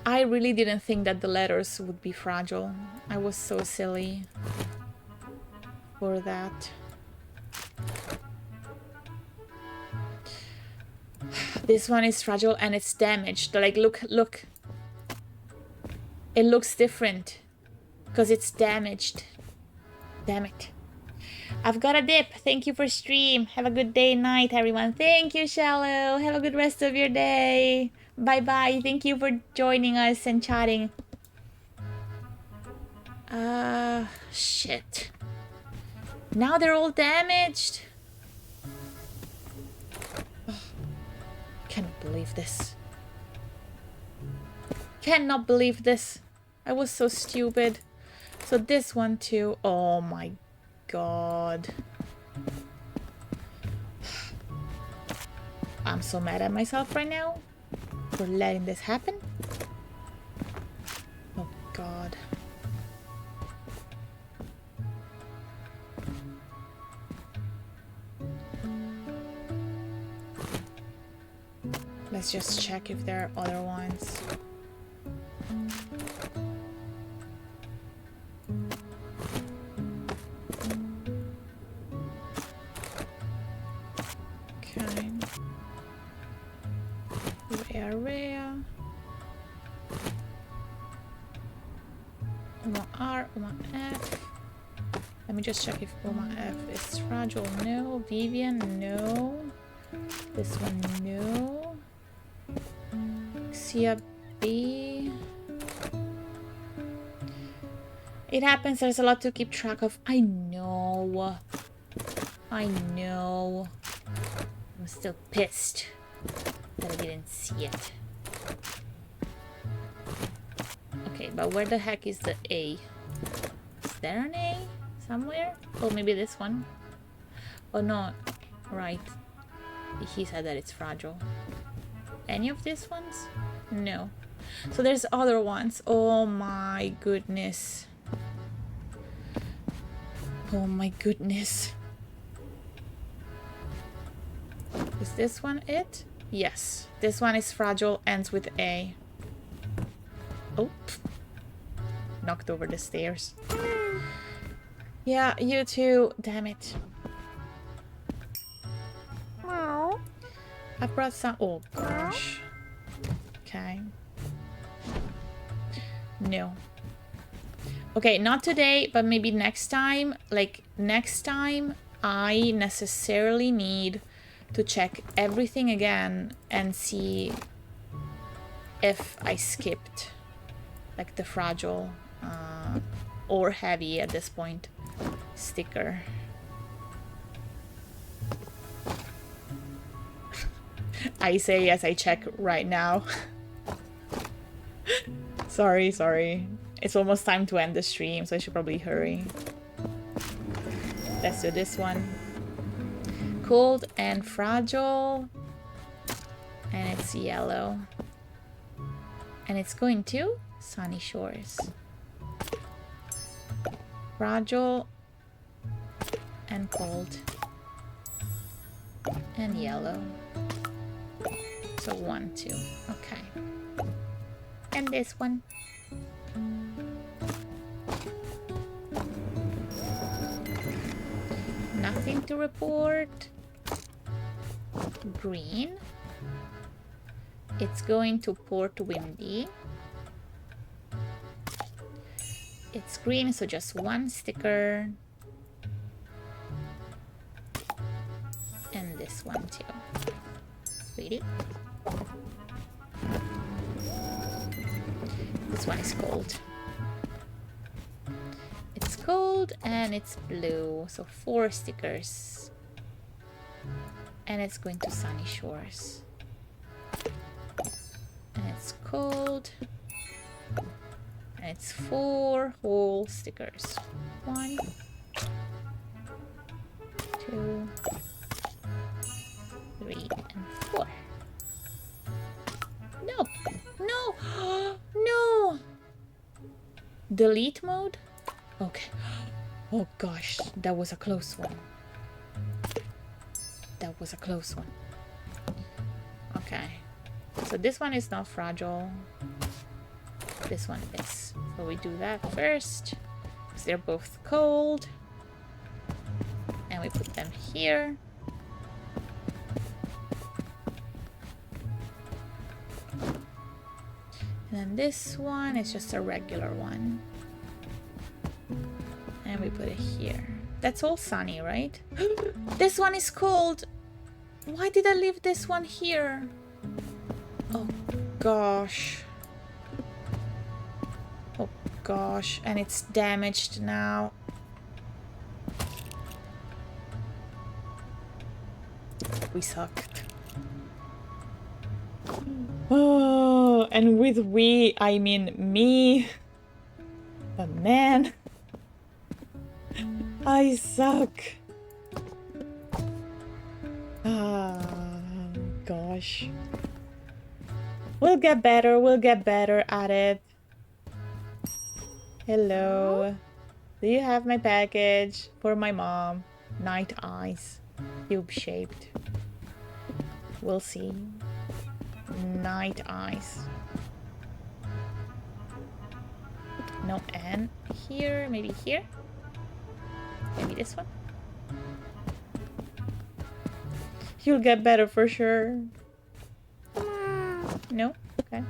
I really didn't think that the letters would be fragile. I was so silly for that. This one is fragile and it's damaged. Like, look, look. It looks different because it's damaged. Damn it. I've got a dip. Thank you for stream. Have a good day and night, everyone. Thank you, Shallow. Have a good rest of your day. Bye-bye. Thank you for joining us and chatting. Shit. Now they're all damaged. Oh, cannot believe this. Cannot believe this. I was so stupid. So this one too. Oh my god. I'm so mad at myself right now for letting this happen. Oh god. Let's just check if there are other ones. Okay. Rare. Oma R, Oma F. Let me just check if Oma F is fragile. No. Vivian, no. This one, no. Xia B. It happens, there's a lot to keep track of. I know. I know. I'm still pissed that I didn't see it. Okay, but where the heck is the A? Is there an A somewhere? Oh, maybe this one. Oh no, right. He said that it's fragile. Any of these ones? No. So there's other ones. Oh my goodness. Oh my goodness. Is this one it? Yes. This one is fragile, ends with A. Oh. Knocked over the stairs. Yeah, you too. Damn it. Meow. I brought some... Oh gosh. Okay. No. Okay, not today, but maybe next time. Like, next time, I necessarily need to check everything again and see if I skipped, like, the fragile or heavy at this point sticker. I say as I check right now. Sorry. It's almost time to end the stream, so I should probably hurry. Let's do this one. Cold and fragile. And it's yellow. And it's going to Sunny Shores. Fragile and cold. And yellow. So 1, 2. Okay. And this one. Nothing to report. Green. It's going to Port Windy. It's green, so just 1 sticker. And this one too. Ready? This one is cold. It's cold and it's blue, so 4 stickers. And it's going to Sunny Shores. And it's cold. And it's 4 whole stickers. 1, 2, 3, and 4. No! No! No! Delete mode? Okay. Oh gosh, that was a close one. That was a close one. Okay. So this one is not fragile. This one is. So we do that first. Because they're both cold. And we put them here. And then this one is just a regular one. And we put it here. That's all sunny, right? This one is cold. Why did I leave this one here? Oh gosh. Oh gosh. And it's damaged now. We sucked. Oh, and with we, I mean me. But man, I suck. Ah, gosh. We'll get better at it. Hello. Do you have my package for my mom? Night eyes. Cube shaped. We'll see. Night eyes. No N here. Maybe here. Maybe this one. You'll get better for sure. No? Okay.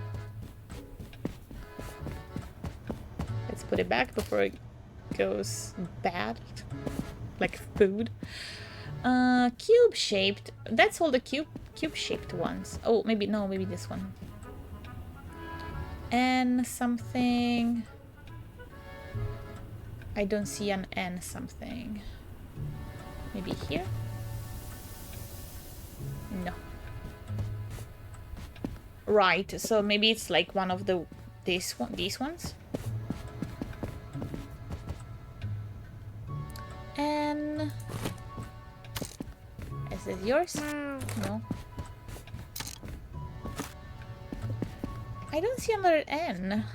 Let's put it back before it goes bad. Like food. Cube shaped. That's all the cube shaped ones. Oh, maybe no, maybe this one. N something. I don't see an N something. Maybe here? No. Right, so maybe it's like one of these ones. N. Is it yours? No. I don't see another N.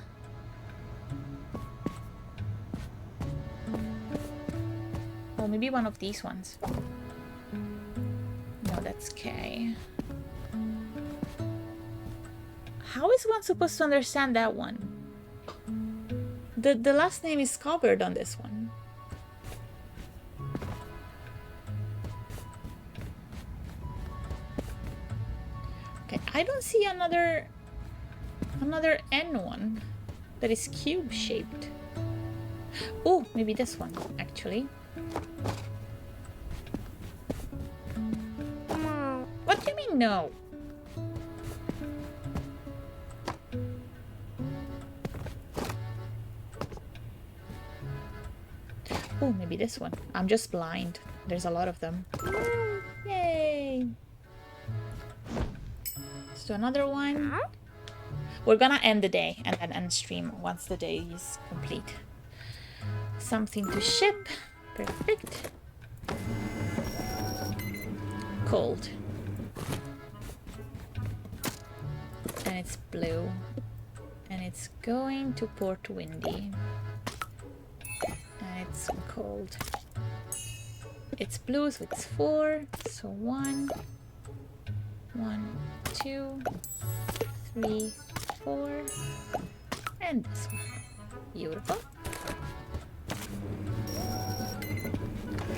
Oh, maybe one of these ones. No, that's K. How is one supposed to understand that one? The last name is covered on this one. Okay, I don't see another N one that is cube shaped. Oh, maybe this one actually. What do you mean no? Oh, maybe this one. I'm just blind. There's a lot of them. Yay! Let's do another one. We're gonna end the day and then end stream once the day is complete. Something to ship. Perfect. Cold. And it's blue. And it's going to Port Windy. And it's cold. It's blue, so it's 4. So 1, 2, 3, 4. And this one. Beautiful.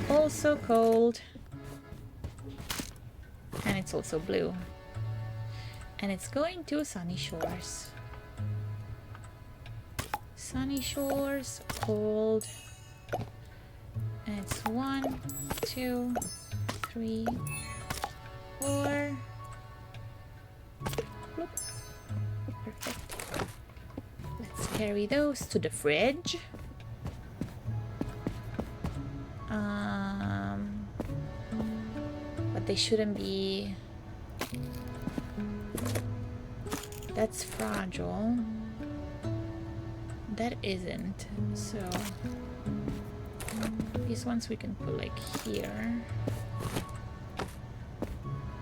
Also cold. And it's also blue. And it's going to Sunny Shores. Sunny Shores, cold. And it's 1, 2, 3, 4. Bloop. Perfect. Let's carry those to the fridge. But they shouldn't be. That's fragile. That isn't. So these ones we can put like here.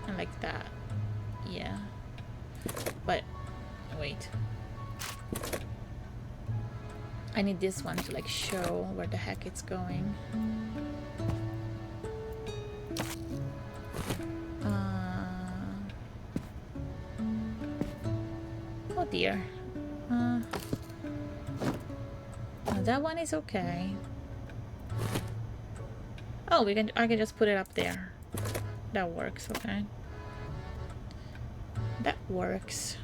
And like that. Yeah. But wait. I need this one to like show where the heck it's going. Oh dear. No, that one is okay. Oh, I can just put it up there. That works, okay. That works.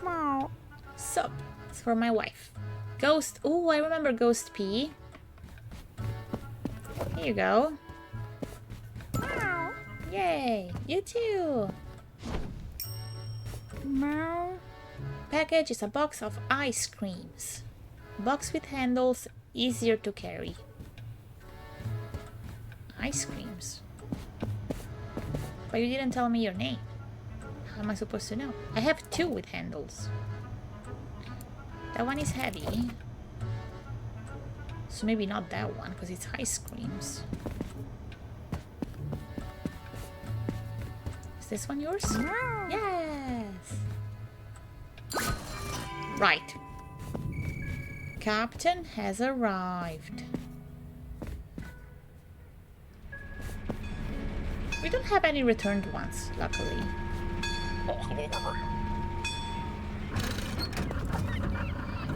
Meow. Sup. It's for my wife. Ghost. Oh, I remember Ghost P. Here you go. Meow. Yay. You too. Meow. Package is a box of ice creams. Box with handles, easier to carry. Ice creams. But you didn't tell me your name. How am I supposed to know? I have 2 with handles. That one is heavy. So maybe not that one, because it's ice creams. Is this one yours? Meow. Yes! Right. Captain has arrived. We don't have any returned ones, luckily.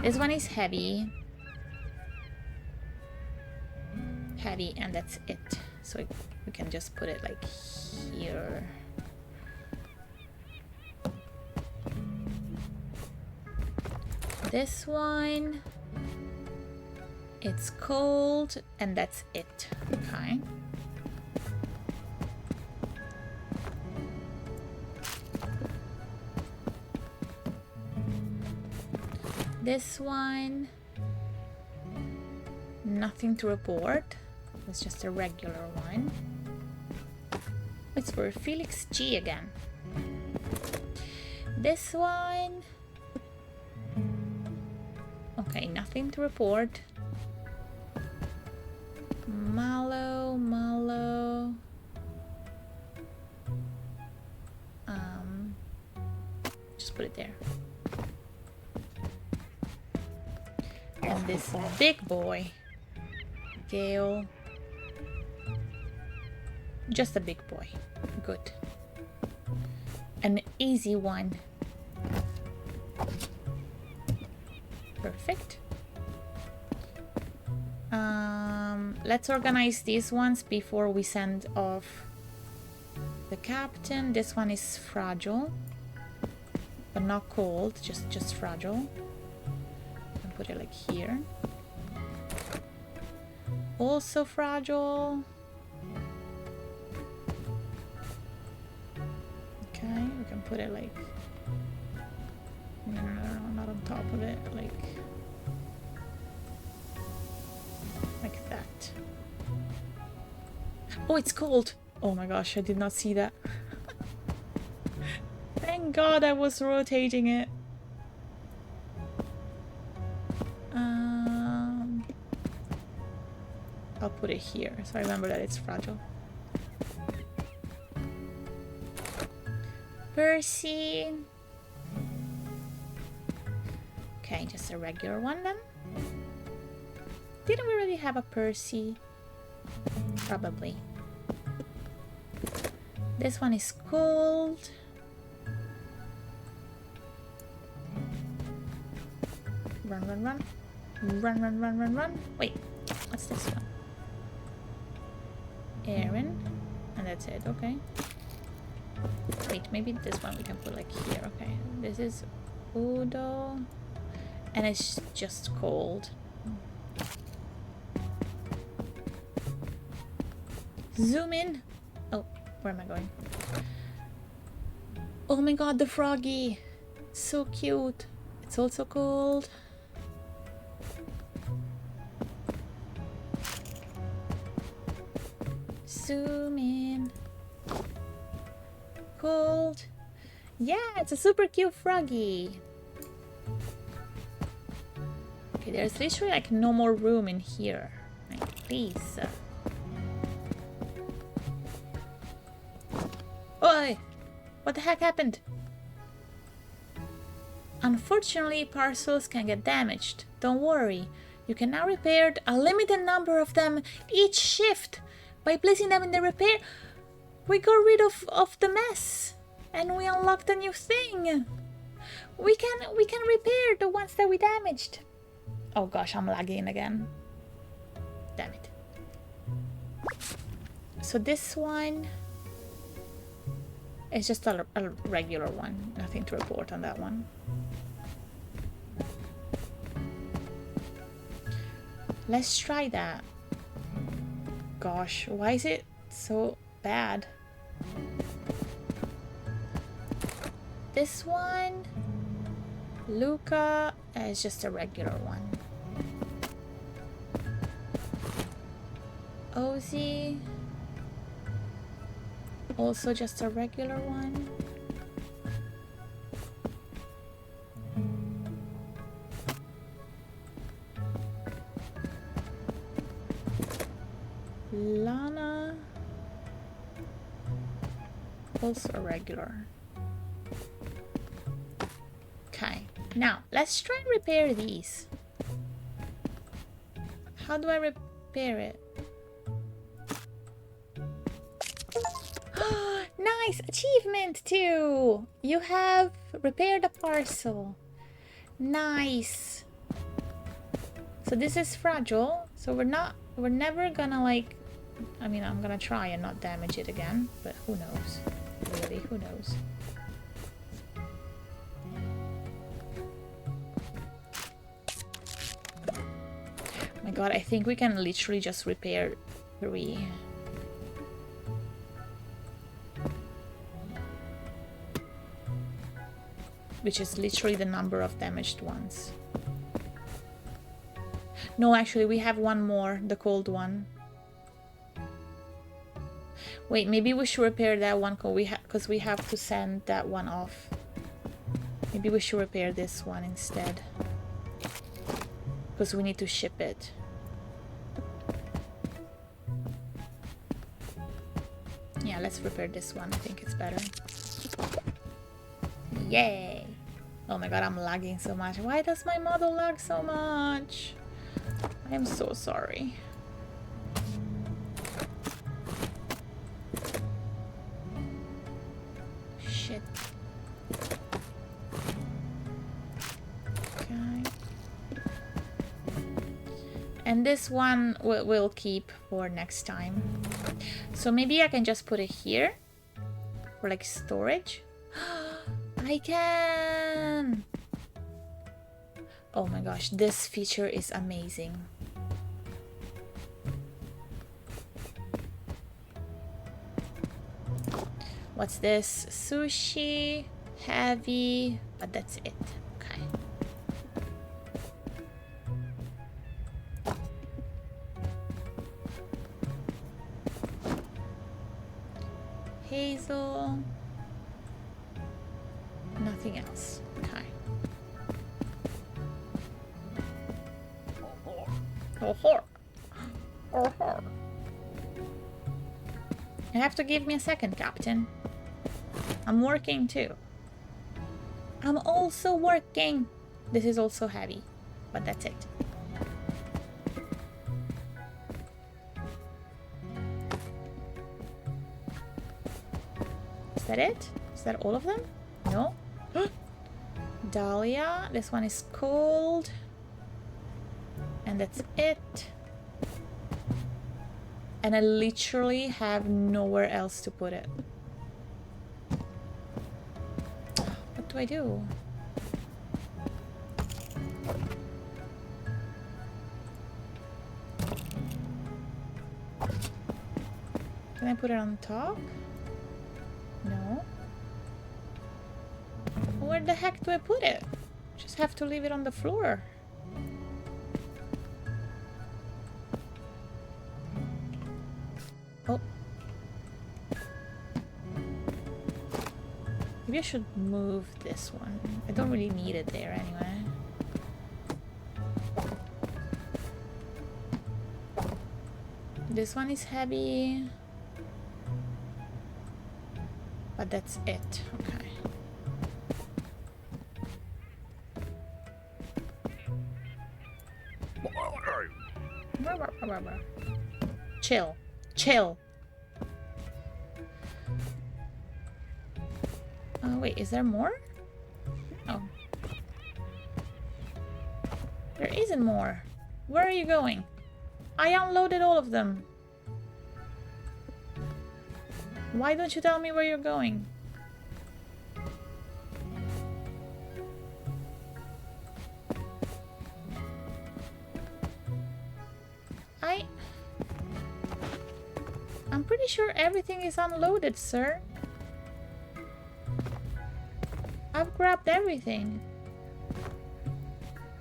This one is heavy. Heavy, and that's it. So we can just put it like here. This one, it's cold, and that's it. Okay. This one, nothing to report. It's just a regular one. It's for Felix G again. This one, okay, nothing to report. Mallow. Just put it there. And this big boy, Gale. Just a big boy. Good. An easy one. Perfect. Let's organize these ones before we send off the captain. This one is fragile, but not cold, just fragile. And put it like here. Also fragile. Okay, we can put it like no, not on top of it, like that. Oh, it's cold. Oh my gosh, I did not see that. Thank God I was rotating it. I'll put it here so I remember that it's fragile. Percy. Okay, just a regular one then. Didn't we already have a Percy? Probably. This one is cold. Run, run, run. Run, run, run, run, run. Wait, what's this one? Aaron. And that's it, okay. Wait, maybe this one we can put like here, okay. This is Udo. And it's just cold. Zoom in. Oh, where am I going? Oh my god, the froggy. So cute. It's also cold. Zoom in. Cold. Yeah, it's a super cute froggy. Okay, there's literally like no more room in here. Like, please. Oi! What the heck happened? Unfortunately, parcels can get damaged. Don't worry. You can now repair a limited number of them each shift. By placing them in the repair, we got rid of the mess. And we unlocked a new thing. We can repair the ones that we damaged. Oh gosh, I'm lagging again. Damn it. So this one is just a regular one. Nothing to report on that one. Let's try that. Gosh, why is it so bad? This one, Luca, is just a regular one. Ozzy, also just a regular one. Lana, also a regular. Okay, now let's try and repair these. How do I repair it? Nice! Achievement too! You have repaired a parcel. Nice! So this is fragile, so we're never gonna like, I mean, I'm gonna try and not damage it again, but who knows? Really, who knows? Oh my god, I think we can literally just repair 3. Which is literally the number of damaged ones. No, actually, we have one more, the cold one. Wait, maybe we should repair that one because we have to send that one off. Maybe we should repair this one instead. Because we need to ship it. Yeah, let's repair this one. I think it's better. Yay! Oh my god, I'm lagging so much. Why does my model lag so much? I am so sorry. Shit. Okay. And this one we'll keep for next time. So maybe I can just put it here for like storage. I can! Oh my gosh, this feature is amazing. What's this? Sushi, heavy, but that's it. Okay. Hazel. Nothing else. Okay. Oh, oh. You have to give me a second, Captain. I'm working too. I'm also working. This is also heavy, but that's it. Is that it? Is that all of them? No? Dahlia. This one is cold. And that's it. And I literally have nowhere else to put it. What do I do? Can I put it on top? No. Where the heck do I put it? Just have to leave it on the floor. Oh. Maybe I should move this one. I don't really need it there anyway. This one is heavy. But that's it. Okay. Chill. Chill. Oh, wait, is there more? Oh. There isn't more. Where are you going? I unloaded all of them. Why don't you tell me where you're going? I'm pretty sure everything is unloaded, sir. I've grabbed everything.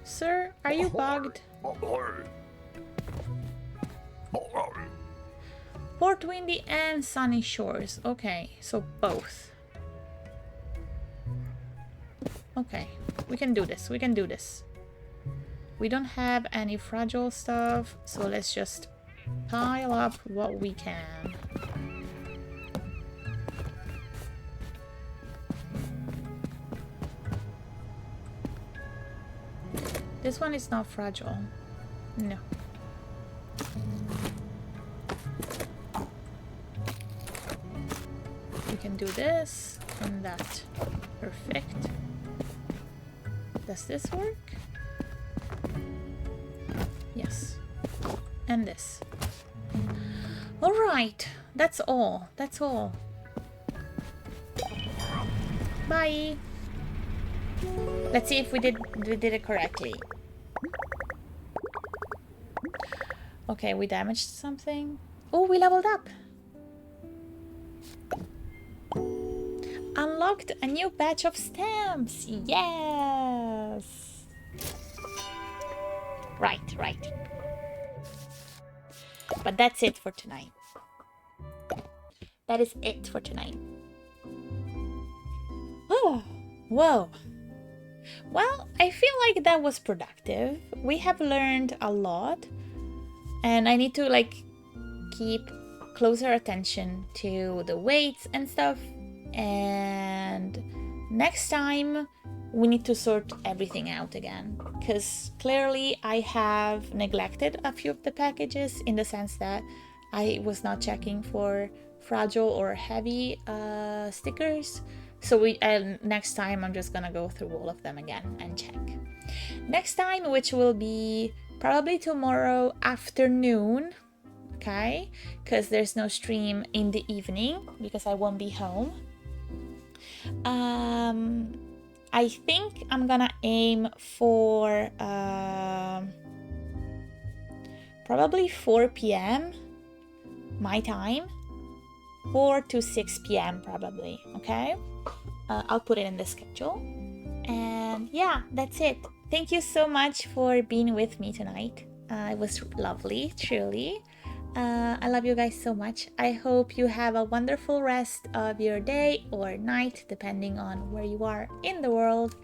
Sir, are you bugged? Port Windy and Sunny Shores. Okay, so both. Okay, we can do this. We can do this. We don't have any fragile stuff, so let's just pile up what we can. This one is not fragile. No. We can do this and that. Perfect. Does this work? Yes. And this. Alright. That's all. That's all. Bye. Let's see if we did it correctly. Okay, we damaged something. Oh, we leveled up. Unlocked a new batch of stamps. Yes. Right. But that's it for tonight. That is it for tonight. Oh, whoa. Well, I feel like that was productive. We have learned a lot. And I need to keep closer attention to the weights and stuff. And next time we need to sort everything out again, because clearly I have neglected a few of the packages in the sense that I was not checking for fragile or heavy stickers. So next time I'm just gonna go through all of them again and check. Next time, which will be probably tomorrow afternoon, okay, because there's no stream in the evening because I won't be home. I think I'm gonna aim for probably 4 p.m. my time, 4 to 6 p.m. probably, okay? I'll put it in the schedule. And yeah, that's it. Thank you so much for being with me tonight. It was lovely, truly. I love you guys so much. I hope you have a wonderful rest of your day or night, depending on where you are in the world.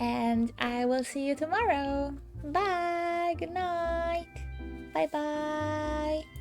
And I will see you tomorrow. Bye. Good night. Bye bye.